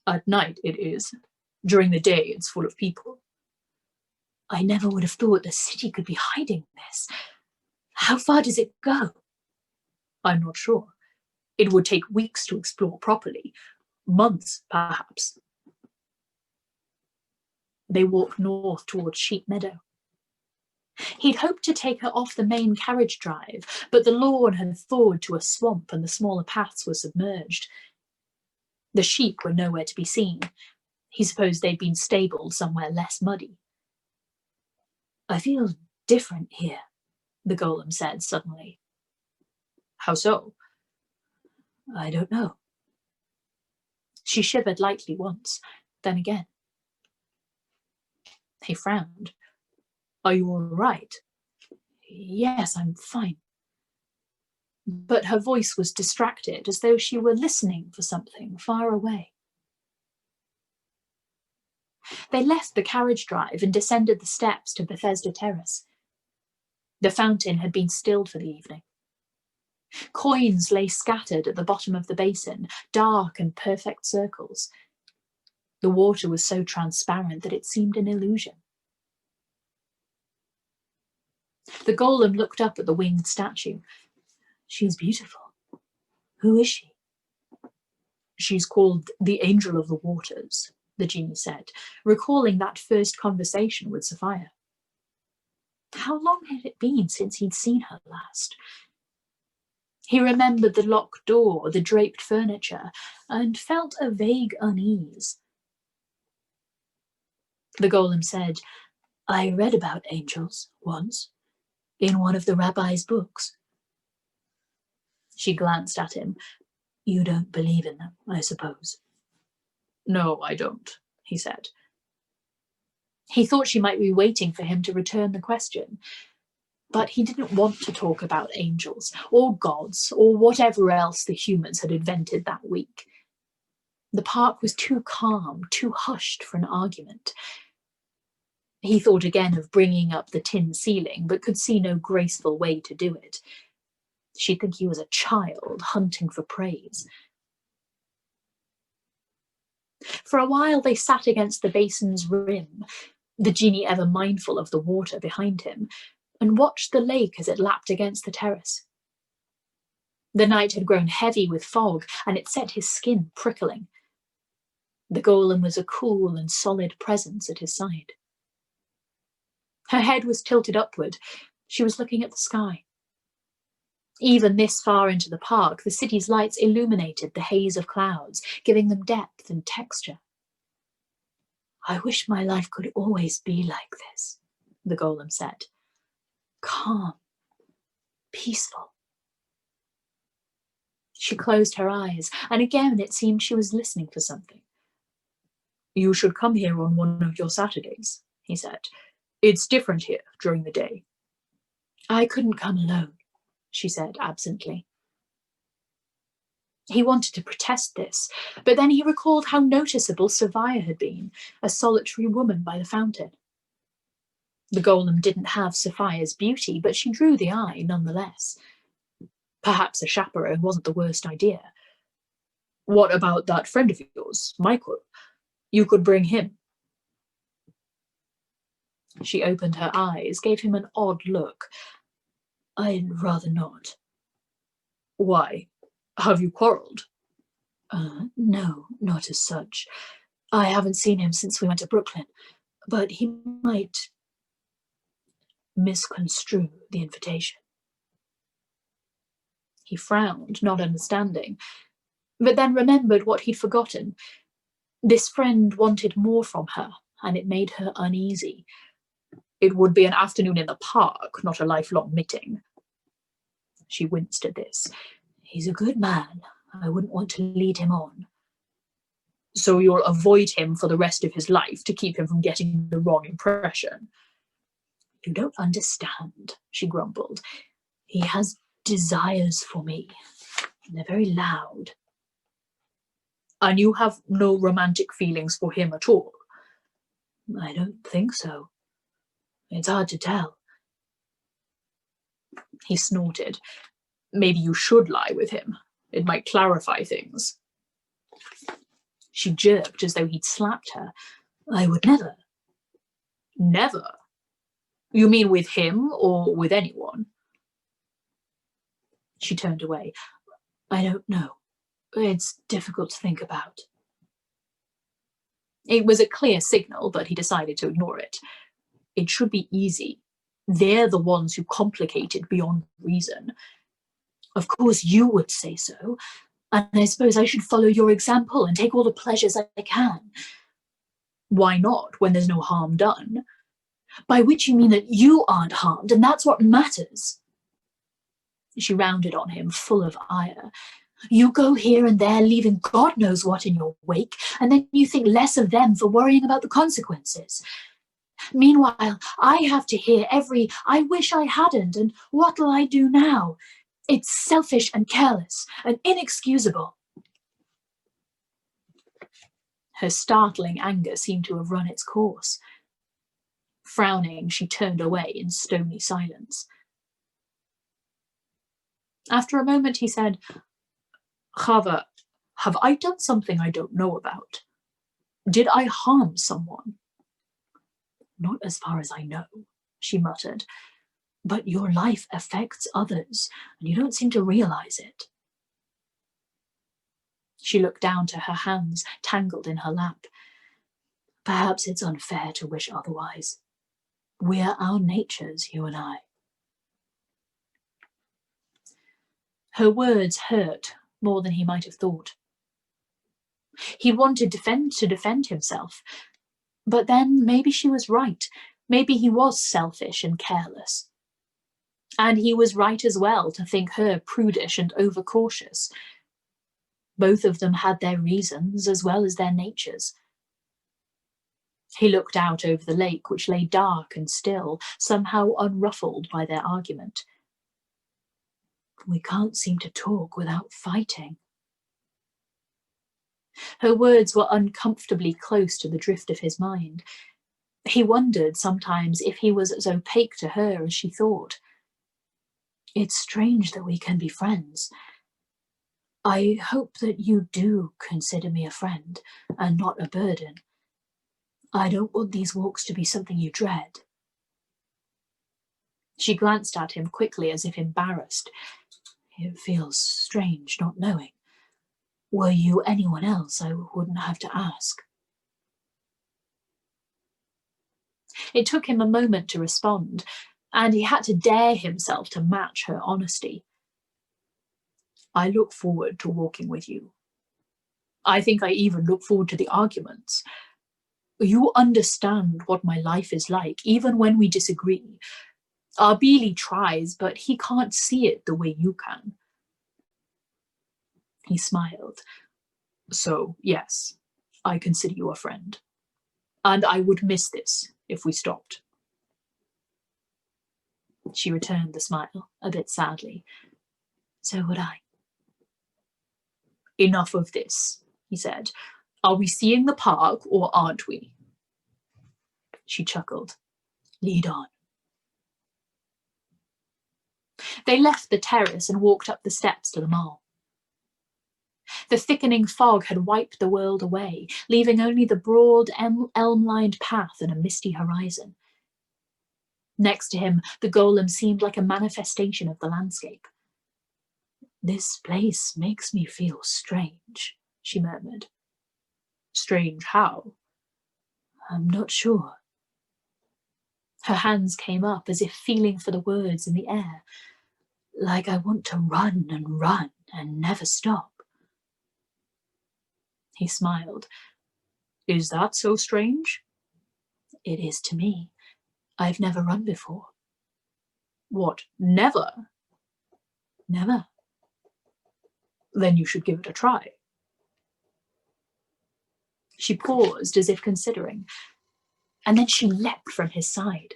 At night it is. During the day it's full of people. I never would have thought the city could be hiding this. How far does it go? I'm not sure. It would take weeks to explore properly. Months, perhaps. They walked north towards Sheep Meadow. He'd hoped to take her off the main carriage drive, but the lawn had thawed to a swamp and the smaller paths were submerged. The sheep were nowhere to be seen. He supposed they'd been stabled somewhere less muddy. I feel different here, the golem said suddenly. How so? I don't know. She shivered lightly once, then again. He frowned. Are you all right? Yes, I'm fine. But her voice was distracted, as though she were listening for something far away. They left the carriage drive and descended the steps to Bethesda Terrace. The fountain had been stilled for the evening. Coins lay scattered at the bottom of the basin, dark and perfect circles. The water was so transparent that it seemed an illusion. The golem looked up at the winged statue. She's beautiful. Who is she? She's called the Angel of the Waters, the Djinni said, recalling that first conversation with Sophia. How long had it been since he'd seen her last? He remembered the locked door, the draped furniture, and felt a vague unease. The golem said, I read about angels once, in one of the rabbi's books. She glanced at him. You don't believe in them, I suppose. No, I don't, he said. He thought she might be waiting for him to return the question, but he didn't want to talk about angels or gods or whatever else the humans had invented that week. The park was too calm, too hushed for an argument. He thought again of bringing up the tin ceiling, but could see no graceful way to do it. She'd think he was a child hunting for praise. For a while they sat against the basin's rim, the Djinni ever mindful of the water behind him, and watched the lake as it lapped against the terrace. The night had grown heavy with fog, and it set his skin prickling. The golem was a cool and solid presence at his side. Her head was tilted upward. She was looking at the sky. Even this far into the park, the city's lights illuminated the haze of clouds, giving them depth and texture. I wish my life could always be like this, the golem said. Calm, peaceful. She closed her eyes, and again it seemed she was listening for something. You should come here on one of your Saturdays, he said. It's different here during the day. I couldn't come alone, she said absently. He wanted to protest this, but then he recalled how noticeable Sophia had been, a solitary woman by the fountain. The golem didn't have Sophia's beauty, but she drew the eye nonetheless. Perhaps a chaperone wasn't the worst idea. What about that friend of yours, Michael? You could bring him. She opened her eyes, gave him an odd look. I'd rather not. Why? Have you quarrelled? No, not as such. I haven't seen him since we went to Brooklyn, but he might misconstrue the invitation. He frowned, not understanding, but then remembered what he'd forgotten. This friend wanted more from her, and it made her uneasy. It would be an afternoon in the park, not a lifelong meeting. She winced at this. He's a good man. I wouldn't want to lead him on. So you'll avoid him for the rest of his life to keep him from getting the wrong impression? You don't understand, she grumbled. He has desires for me. They're very loud. And you have no romantic feelings for him at all? I don't think so. It's hard to tell. He snorted. Maybe you should lie with him. It might clarify things. She jerked as though he'd slapped her. I would never. Never? You mean with him or with anyone? She turned away. I don't know. It's difficult to think about. It was a clear signal, but he decided to ignore it. It should be easy. They're the ones who complicate it beyond reason. Of course you would say so, and I suppose I should follow your example and take all the pleasures I can. Why not, when there's no harm done? By which you mean that you aren't harmed, and that's what matters. She rounded on him, full of ire. You go here and there, leaving God knows what in your wake, and then you think less of them for worrying about the consequences. Meanwhile, I have to hear every, I wish I hadn't, and what'll I do now? It's selfish and careless and inexcusable. Her startling anger seemed to have run its course. Frowning, she turned away in stony silence. After a moment, he said, Chava, have I done something I don't know about? Did I harm someone? Not as far as I know, she muttered. But your life affects others, and you don't seem to realize it. She looked down to her hands, tangled in her lap. Perhaps it's unfair to wish otherwise. We're our natures, you and I. Her words hurt more than he might have thought. He wanted to defend himself, but then maybe she was right. Maybe he was selfish and careless. And he was right as well to think her prudish and overcautious. Both of them had their reasons as well as their natures. He looked out over the lake, which lay dark and still, somehow unruffled by their argument. We can't seem to talk without fighting. Her words were uncomfortably close to the drift of his mind. He wondered sometimes if he was as opaque to her as she thought. It's strange that we can be friends. I hope that you do consider me a friend and not a burden. I don't want these walks to be something you dread. She glanced at him quickly as if embarrassed. It feels strange not knowing. Were you anyone else, I wouldn't have to ask. It took him a moment to respond, and he had to dare himself to match her honesty. I look forward to walking with you. I think I even look forward to the arguments. You understand what my life is like, even when we disagree. Our Beely tries, but he can't see it the way you can. He smiled. So, yes, I consider you a friend. And I would miss this if we stopped. She returned the smile, a bit sadly. So would I. Enough of this, he said. Are we seeing the park or aren't we? She chuckled. Lead on. They left the terrace and walked up the steps to the mall. The thickening fog had wiped the world away, leaving only the broad elm-lined path and a misty horizon. Next to him, the golem seemed like a manifestation of the landscape. This place makes me feel strange, she murmured. Strange how? I'm not sure. Her hands came up as if feeling for the words in the air, like I want to run and never stop. He smiled. Is that so strange? It is to me. I've never run before. What, never? Never. Then you should give it a try. She paused as if considering, and then she leapt from his side.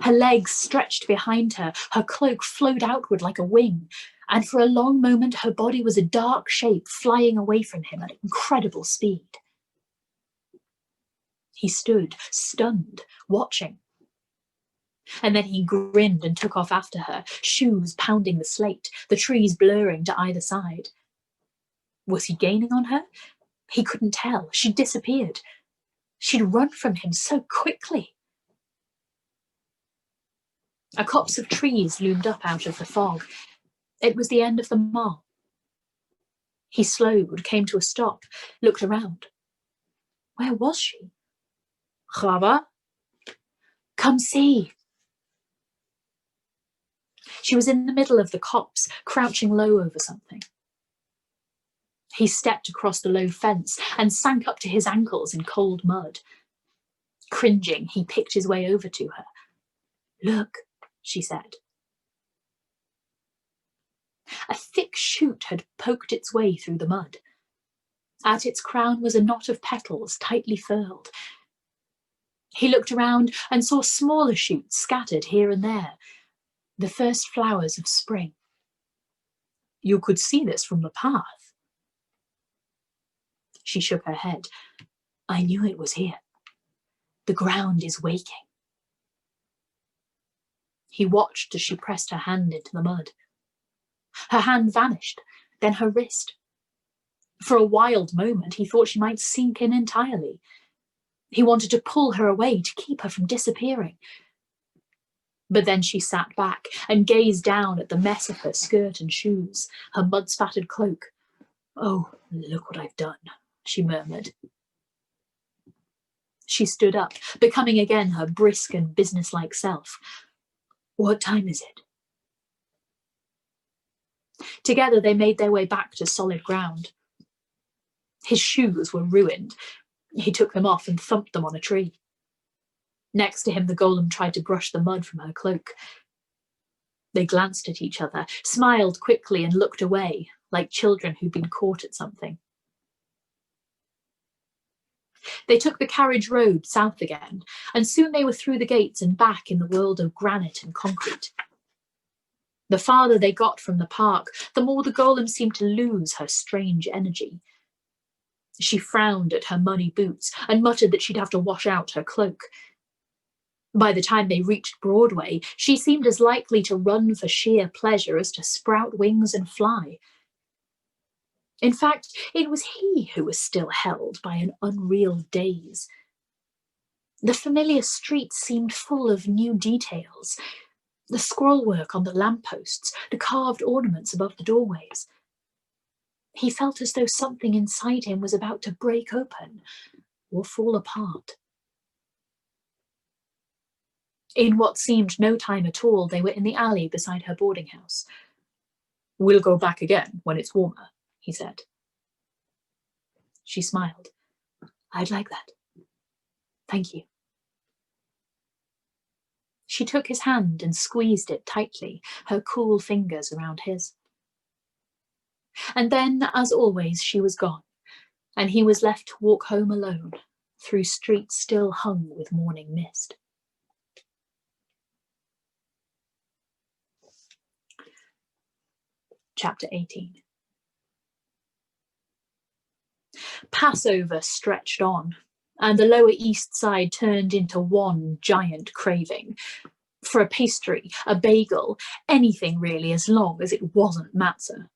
Her legs stretched behind her, her cloak flowed outward like a wing, and for a long moment her body was a dark shape flying away from him at incredible speed. He stood, stunned, watching. And then he grinned and took off after her, shoes pounding the slate, the trees blurring to either side. Was he gaining on her? He couldn't tell. She'd disappeared. She'd run from him so quickly. A copse of trees loomed up out of the fog. It was the end of the mall. He slowed, came to a stop, looked around. Where was she? Chava? Come see. She was in the middle of the copse, crouching low over something. He stepped across the low fence and sank up to his ankles in cold mud. Cringing, he picked his way over to her. Look, she said. A thick shoot had poked its way through the mud. At its crown was a knot of petals tightly furled. He looked around and saw smaller shoots scattered here and there, the first flowers of spring. You could see this from the path. She shook her head. I knew it was here. The ground is waking. He watched as she pressed her hand into the mud. Her hand vanished, then her wrist. For a wild moment, he thought she might sink in entirely. He wanted to pull her away to keep her from disappearing. But then she sat back and gazed down at the mess of her skirt and shoes, her mud-spattered cloak. Oh, look what I've done, she murmured. She stood up, becoming again her brisk and businesslike self. What time is it? Together they made their way back to solid ground. His shoes were ruined. He took them off and thumped them on a tree. Next to him, the golem tried to brush the mud from her cloak. They glanced at each other, smiled quickly and looked away, like children who'd been caught at something. They took the carriage road south again, and soon they were through the gates and back in the world of granite and concrete. The farther they got from the park, the more the golem seemed to lose her strange energy. She frowned at her muddy boots and muttered that she'd have to wash out her cloak. By the time they reached Broadway, she seemed as likely to run for sheer pleasure as to sprout wings and fly. In fact, it was he who was still held by an unreal daze. The familiar streets seemed full of new details. The scrollwork on the lampposts, the carved ornaments above the doorways. He felt as though something inside him was about to break open or fall apart. In what seemed no time at all, they were in the alley beside her boarding house. We'll go back again when it's warmer, he said. She smiled. I'd like that. Thank you. She took his hand and squeezed it tightly, her cool fingers around his. And then, as always, she was gone, and he was left to walk home alone, through streets still hung with morning mist. Chapter 18. Passover stretched on, and the Lower East Side turned into one giant craving. For a pastry, a bagel, anything really, as long as it wasn't matzah.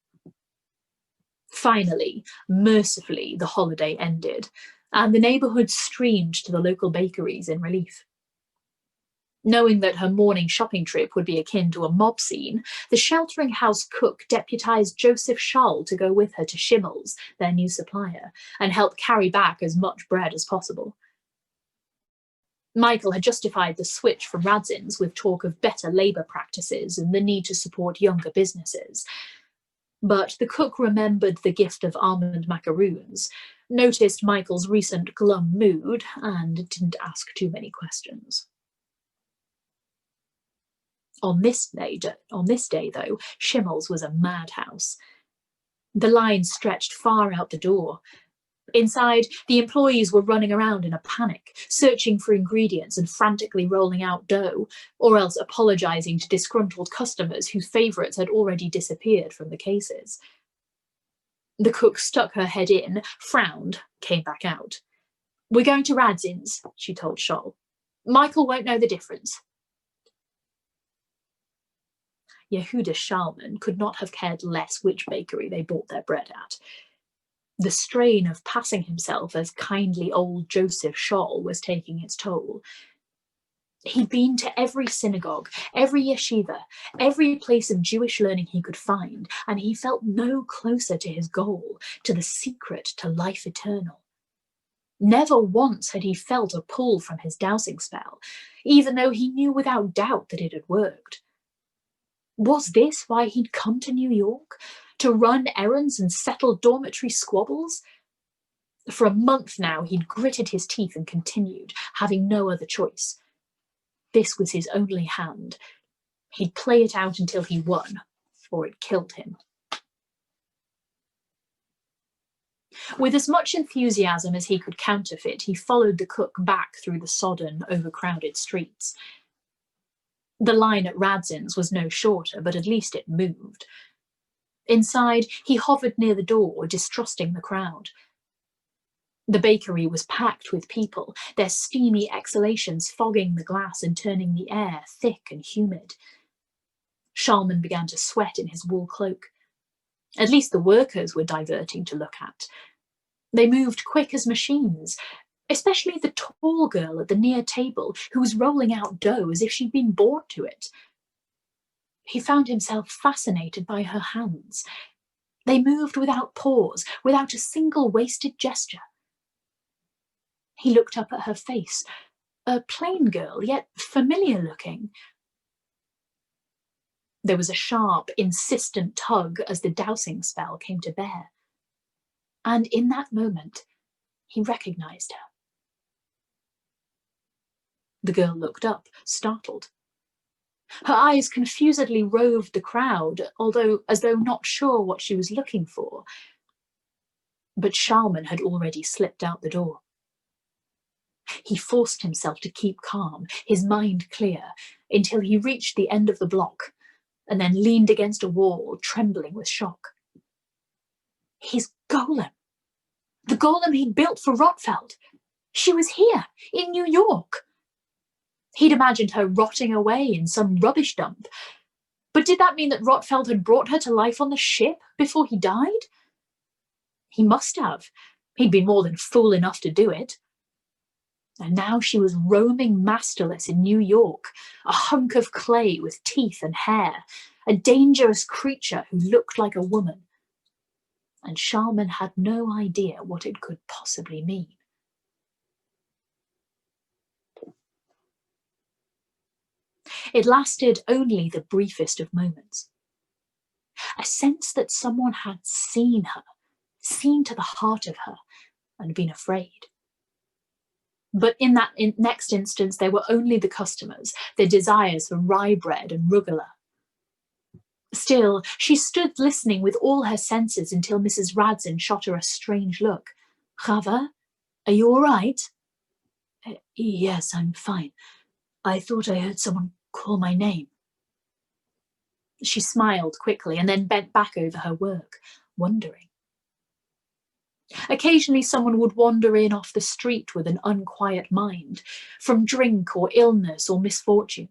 Finally, mercifully, the holiday ended, and the neighbourhood streamed to the local bakeries in relief. Knowing that her morning shopping trip would be akin to a mob scene, the sheltering house cook deputised Joseph Shull to go with her to Schimmel's, their new supplier, and help carry back as much bread as possible. Michael had justified the switch from Radzin's with talk of better labour practices and the need to support younger businesses. But the cook remembered the gift of almond macaroons, noticed Michael's recent glum mood, and didn't ask too many questions. On this day, though, Schimmel's was a madhouse. The line stretched far out the door. Inside, the employees were running around in a panic, searching for ingredients and frantically rolling out dough, or else apologising to disgruntled customers whose favourites had already disappeared from the cases. The cook stuck her head in, frowned, came back out. "We're going to Radzin's," she told Scholl. "Michael won't know the difference." Yehuda Shalman could not have cared less which bakery they bought their bread at. The strain of passing himself as kindly old Joseph Scholl was taking its toll. He'd been to every synagogue, every yeshiva, every place of Jewish learning he could find, and he felt no closer to his goal, to the secret to life eternal. Never once had he felt a pull from his dowsing spell, even though he knew without doubt that it had worked. Was this why he'd come to New York? To run errands and settle dormitory squabbles? For a month now, he'd gritted his teeth and continued, having no other choice. This was his only hand. He'd play it out until he won, or it killed him. With as much enthusiasm as he could counterfeit, he followed the cook back through the sodden, overcrowded streets. The line at Radzin's was no shorter, but at least it moved. Inside, he hovered near the door, distrusting the crowd. The bakery was packed with people, their steamy exhalations fogging the glass and turning the air thick and humid. Shalman began to sweat in his wool cloak. At least the workers were diverting to look at. They moved quick as machines, especially the tall girl at the near table who was rolling out dough as if she'd been born to it. He found himself fascinated by her hands. They moved without pause, without a single wasted gesture. He looked up at her face, a plain girl, yet familiar looking. There was a sharp, insistent tug as the dowsing spell came to bear. And in that moment, he recognised her. The girl looked up, startled. Her eyes confusedly roved the crowd, as though not sure what she was looking for. But Shalman had already slipped out the door. He forced himself to keep calm, his mind clear, until he reached the end of the block, and then leaned against a wall, trembling with shock. His golem! The golem he'd built for Rotfeld! She was here, in New York! He'd imagined her rotting away in some rubbish dump. But did that mean that Rotfeld had brought her to life on the ship before he died? He must have. He'd been more than fool enough to do it. And now she was roaming masterless in New York, a hunk of clay with teeth and hair, a dangerous creature who looked like a woman. And Shalman had no idea what it could possibly mean. It lasted only the briefest of moments. A sense that someone had seen her, seen to the heart of her, and been afraid. But in that next instance, they were only the customers, their desires for rye bread and rugula. Still, she stood listening with all her senses until Mrs. Radzin shot her a strange look. "Chava, are you all right?" "Yes, I'm fine. I thought I heard someone call my name." She smiled quickly and then bent back over her work, wondering. Occasionally someone would wander in off the street with an unquiet mind, from drink or illness or misfortune.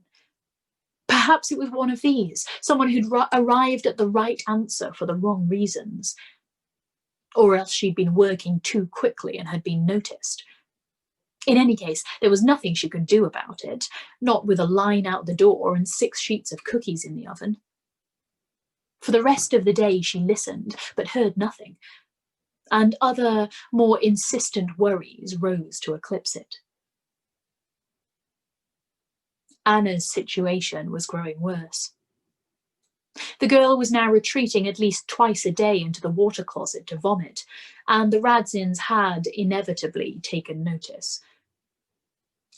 Perhaps it was one of these, someone who'd arrived at the right answer for the wrong reasons. Or else she'd been working too quickly and had been noticed. In any case, there was nothing she could do about it, not with a line out the door and 6 sheets of cookies in the oven. For the rest of the day she listened, but heard nothing, and other, more insistent worries rose to eclipse it. Anna's situation was growing worse. The girl was now retreating at least twice a day into the water closet to vomit, and the Radzins had inevitably taken notice.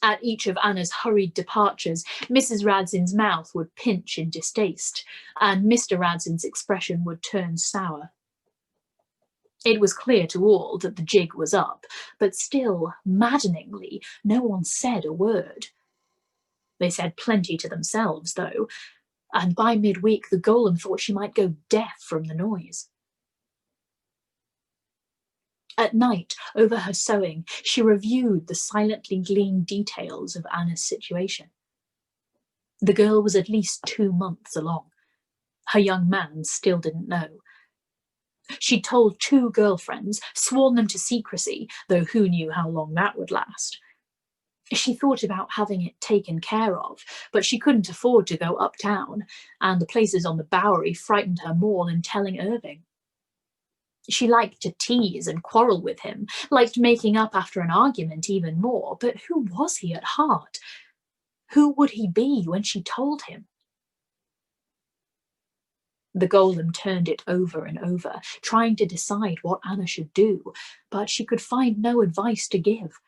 At each of Anna's hurried departures, Mrs. Radzin's mouth would pinch in distaste, and Mr. Radzin's expression would turn sour. It was clear to all that the jig was up, but still, maddeningly, no one said a word. They said plenty to themselves, though, and by midweek the Golem thought she might go deaf from the noise. At night, over her sewing, she reviewed the silently gleaned details of Anna's situation. The girl was at least 2 months along. Her young man still didn't know. She'd told 2 girlfriends, sworn them to secrecy, though who knew how long that would last. She thought about having it taken care of, but she couldn't afford to go uptown, and the places on the Bowery frightened her more than telling Irving. She liked to tease and quarrel with him, liked making up after an argument even more, but who was he at heart? Who would he be when she told him? The Golem turned it over and over, trying to decide what Anna should do, but she could find no advice to give.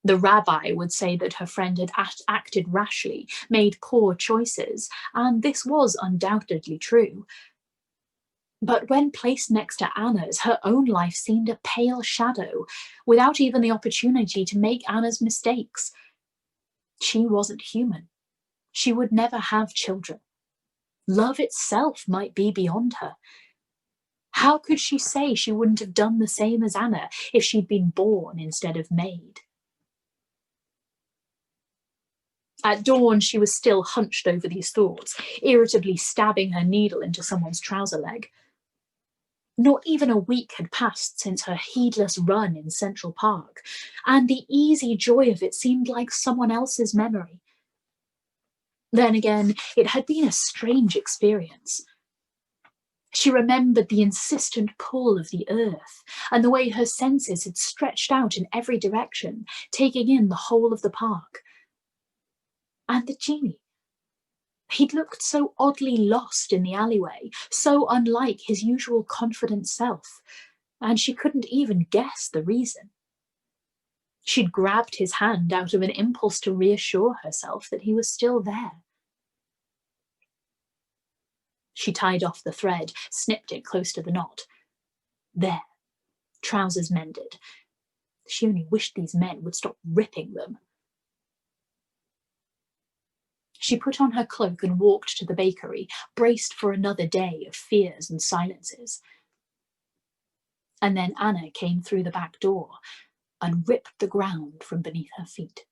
The rabbi would say that her friend had acted rashly, made poor choices, and this was undoubtedly true. But when placed next to Anna's, her own life seemed a pale shadow, without even the opportunity to make Anna's mistakes. She wasn't human. She would never have children. Love itself might be beyond her. How could she say she wouldn't have done the same as Anna if she'd been born instead of made? At dawn, she was still hunched over these thoughts, irritably stabbing her needle into someone's trouser leg. Not even a week had passed since her heedless run in Central Park, and the easy joy of it seemed like someone else's memory. Then again, it had been a strange experience. She remembered the insistent pull of the earth, and the way her senses had stretched out in every direction, taking in the whole of the park. And the Djinni. He'd looked so oddly lost in the alleyway, so unlike his usual confident self, and she couldn't even guess the reason. She'd grabbed his hand out of an impulse to reassure herself that he was still there. She tied off the thread, snipped it close to the knot. There, trousers mended. She only wished these men would stop ripping them. She put on her cloak and walked to the bakery, braced for another day of fears and silences. And then Anna came through the back door and ripped the ground from beneath her feet.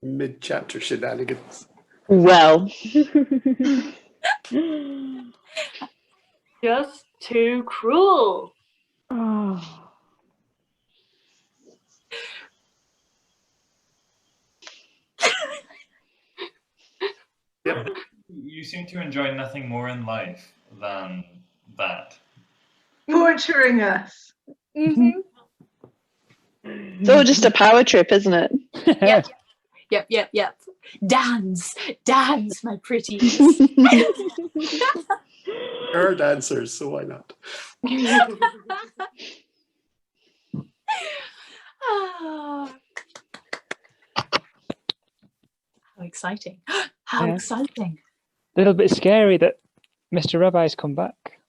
Mid-chapter shenanigans. Well. Just too cruel. Oh. Yep. You seem to enjoy nothing more in life than that. Torturing us. Mm-hmm. It's all just a power trip, isn't it? Yep. Dance, my pretties. There are dancers, so why not? How exciting. How Yeah. exciting. A little bit scary that Mr. Rabbi's come back.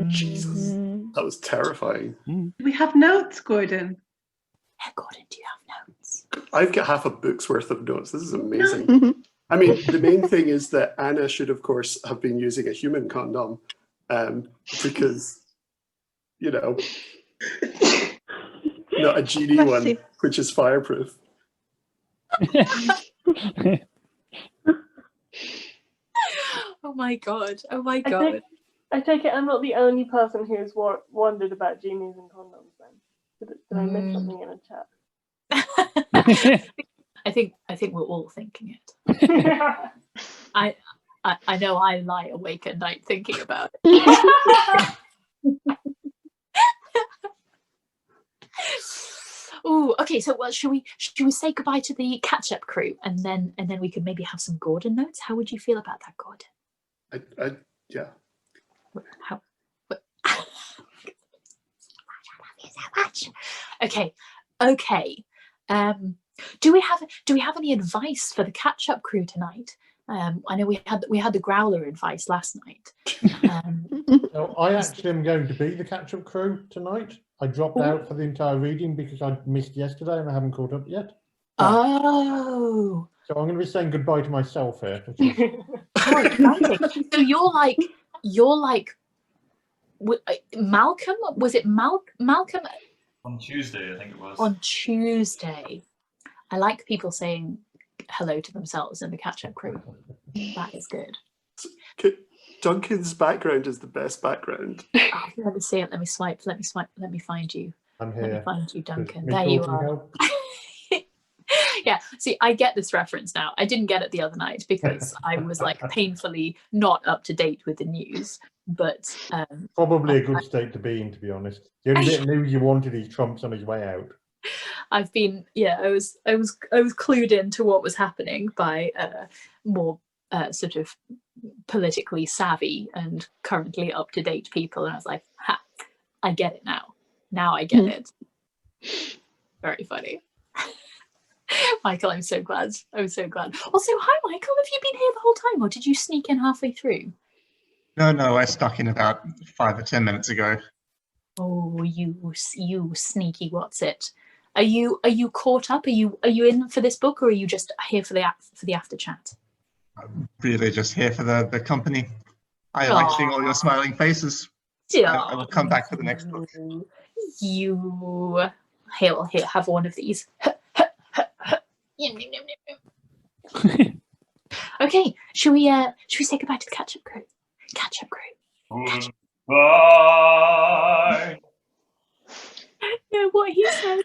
Jesus. That was terrifying. Do we have notes, Gordon? Yeah, Gordon, do you have notes? I've got half a book's worth of notes. This is amazing. I mean, the main thing is that Anna should, of course, have been using a human condom because, you know, not a Djinni one, which is fireproof. Oh my god! Oh my god! I take it I'm not the only person who's wondered about Djinnis and condoms. Then did I miss something in the chat? I think we're all thinking it. I know I lie awake at night thinking about it. Oh, okay. So, well, should we say goodbye to the catch-up crew, and then we could maybe have some Gordon notes? How would you feel about that, Gordon? Yeah. How? Okay. Do we have any advice for the catch-up crew tonight? I know we had the growler advice last night. So I actually am going to be the catch-up crew tonight. I dropped out for the entire reading because I missed yesterday and I haven't caught up yet. Oh. So I'm going to be saying goodbye to myself here. So you're like Malcolm? Was it Malcolm? On Tuesday, I think it was. On Tuesday. I like people saying hello to themselves in the catch-up crew. That is good. Duncan's background is the best background. Oh, let me see it. Let me swipe. Let me find you. I'm here. Let me find you, Duncan. There you are. Yeah. See, I get this reference now. I didn't get it the other night because I was like painfully not up to date with the news. But probably a good state to be in, to be honest. The only bit of news you wanted is Trump's on his way out. I've been, I was clued into what was happening by more sort of politically savvy and currently up to date people, and I was like, ha, I get it now. Now I get it. Very funny. Michael, I'm so glad. Also, hi Michael, have you been here the whole time, or did you sneak in halfway through? No, I stuck in about 5 or 10 minutes ago. Oh, you sneaky what's it? Are you caught up? Are you in for this book, or are you just here for the after chat? I'm really just here for the company. I like seeing all your smiling faces. I will come back for the next book. You here, have one of these. Okay, should we say goodbye to the catch-up crew? Catch-up crew. Goodbye. Yeah, what he said.